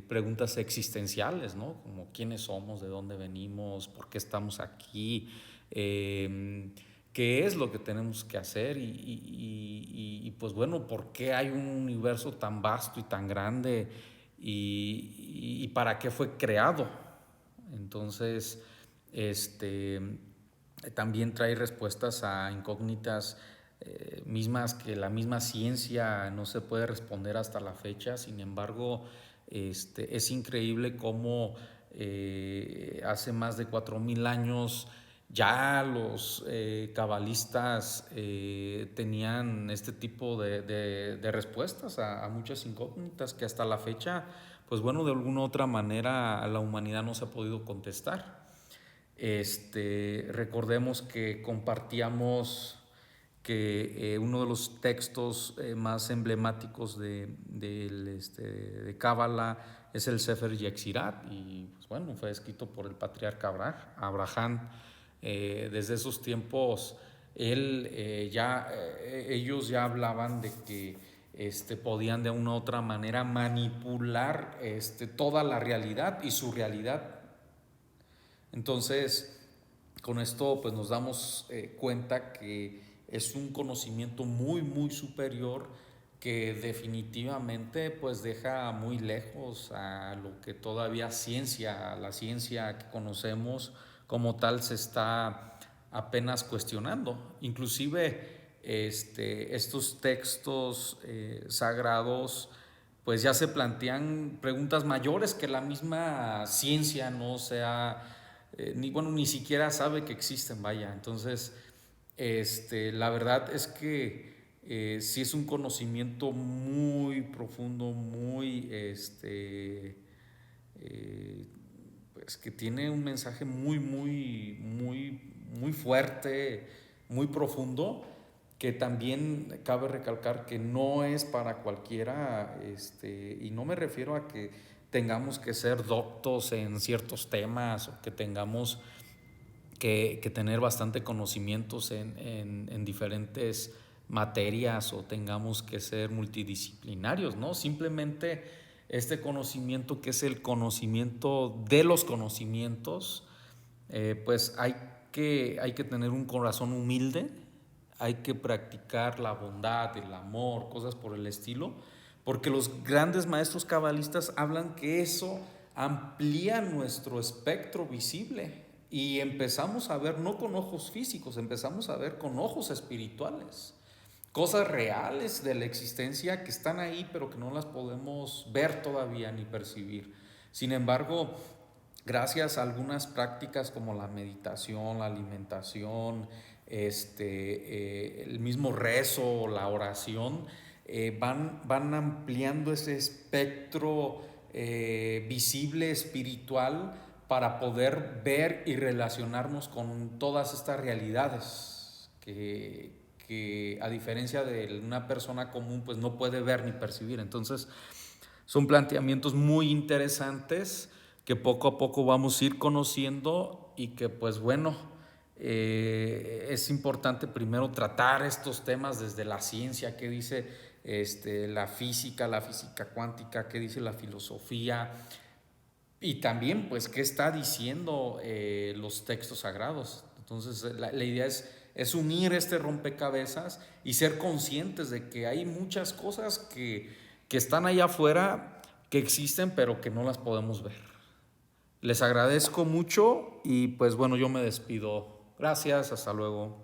preguntas existenciales, ¿no? Como quiénes somos, de dónde venimos, por qué estamos aquí, qué es lo que tenemos que hacer y pues bueno, por qué hay un universo tan vasto y tan grande y para qué fue creado. Entonces, También trae respuestas a incógnitas mismas que la misma ciencia no se puede responder hasta la fecha. Sin embargo, es increíble cómo hace más de 4,000 años ya los cabalistas tenían este tipo de respuestas a muchas incógnitas que hasta la fecha, pues bueno, de alguna u otra manera la humanidad no se ha podido contestar. Recordemos que compartíamos que uno de los textos más emblemáticos de Cábala es el Sefer Yexirat, y pues bueno, fue escrito por el patriarca Abraham. Desde esos tiempos ellos ya hablaban de que podían de una u otra manera manipular toda la realidad y su realidad. Entonces, con esto pues nos damos cuenta que es un conocimiento muy, muy superior que definitivamente pues deja muy lejos a lo que todavía la ciencia que conocemos como tal se está apenas cuestionando. Inclusive estos textos sagrados pues ya se plantean preguntas mayores que la misma ciencia no sea ni siquiera sabe que existen, vaya. Entonces la verdad es que sí es un conocimiento muy profundo, muy pues que tiene un mensaje muy, muy, muy, muy fuerte, muy profundo, que también cabe recalcar que no es para cualquiera, y no me refiero a que tengamos que ser doctos en ciertos temas o que tengamos que tener bastante conocimientos en diferentes materias o tengamos que ser multidisciplinarios, ¿no? Simplemente este conocimiento, que es el conocimiento de los conocimientos, pues hay que tener un corazón humilde, hay que practicar la bondad, el amor, cosas por el estilo, porque los grandes maestros cabalistas hablan que eso amplía nuestro espectro visible y empezamos a ver no con ojos físicos, empezamos a ver con ojos espirituales, cosas reales de la existencia que están ahí pero que no las podemos ver todavía ni percibir. Sin embargo, gracias a algunas prácticas como la meditación, la alimentación, el mismo rezo, la oración, van ampliando ese espectro visible, espiritual, para poder ver y relacionarnos con todas estas realidades que a diferencia de una persona común pues no puede ver ni percibir. Entonces son planteamientos muy interesantes que poco a poco vamos a ir conociendo y que pues bueno, es importante primero tratar estos temas desde la ciencia, qué dice la física cuántica, qué dice la filosofía, y también pues qué está diciendo los textos sagrados. Entonces la idea es unir este rompecabezas y ser conscientes de que hay muchas cosas que están allá afuera, que existen pero que no las podemos ver. Les agradezco mucho y pues bueno, yo me despido. Gracias, hasta luego.